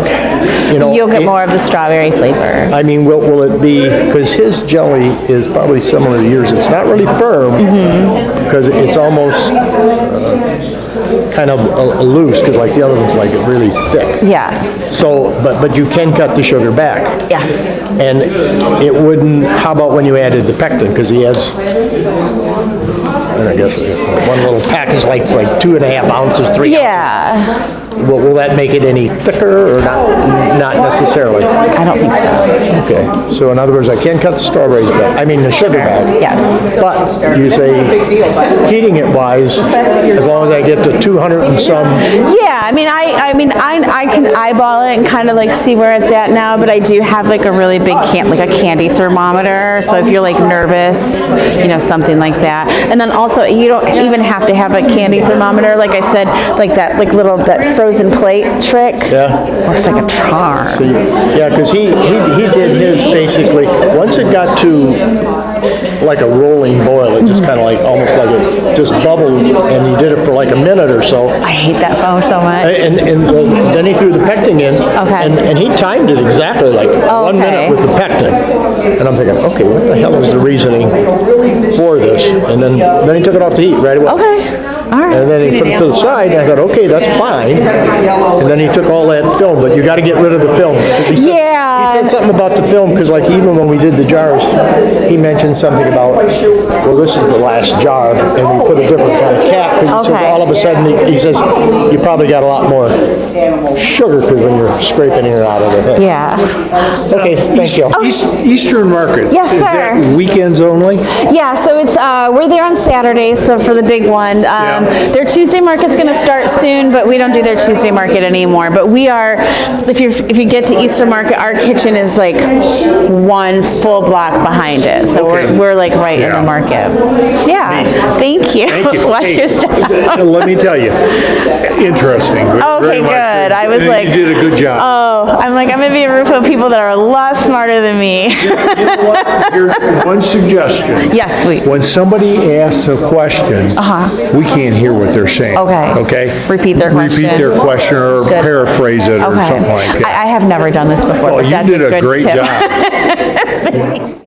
You know, You'll get more of the strawberry flavor. I mean, will it be, because his jelly is probably similar to yours. It's not really firm, because it's almost kind of loose, because like the other one's like really thick. Yeah. So, but you can cut the sugar back. Yes. And it wouldn't, how about when you added the pectin, because he has, I guess one little pack is like 2.5 ounces, 3 ounces. Yeah. Will that make it any thicker or not necessarily? I don't think so. Okay, so in other words, I can cut the strawberries back, I mean the sugar back. Yes. But you say heating it wise, as long as I get to 200 and some. Yeah, I mean I can eyeball it and kind of like see where it's at now, but I do have like a really big like a candy thermometer. So if you're like nervous, you know, something like that. And then also you don't even have to have a candy thermometer. Like I said, like that that frozen plate trick. Yeah. Works like a charm. So yeah, because he did his basically, once it got to like a rolling boil, it just kind of like, almost like it just bubbled, and he did it for like a minute or so. I hate that foam so much. And then he threw the pectin in, and he timed it exactly like 1 minute with the pectin. And I'm thinking, okay, what the hell is the reasoning for this? And then he took it off the heat right away. Okay. All right. And then he put it to the side, and I thought, okay, that's fine. And then he took all that film, but you got to get rid of the film. He said something about the film, because like even when we did the jars, he mentioned something about, well, this is the last jar, and we put a different kind of cap, because he says all of a sudden, he says, you probably got a lot more sugar, because when you're scraping it out of the thing. Yeah. Okay, thank you. Eastern Market. Yes, is sir. That weekends only? Yeah, so it's we're there on Saturdays, so for the big one. Their Tuesday market's going to start soon, but we don't do their Tuesday market anymore. But we are, if you get to Eastern Market, our kitchen is like one full block behind it. So we're like right in the market. Yeah, thank you. Thank you. Watch your step. Let me tell you, interesting. Okay, good. I was like, you did a good job. Oh, I'm like, I'm going to be a room full of people that are a lot smarter than me. You know what? Here's one suggestion. Yes, please. When somebody asks a question, we can't hear what they're saying. Okay. Repeat their question. Repeat their question or paraphrase it or something like that. I have never done this before. Oh, but you that's did a good great tip. job.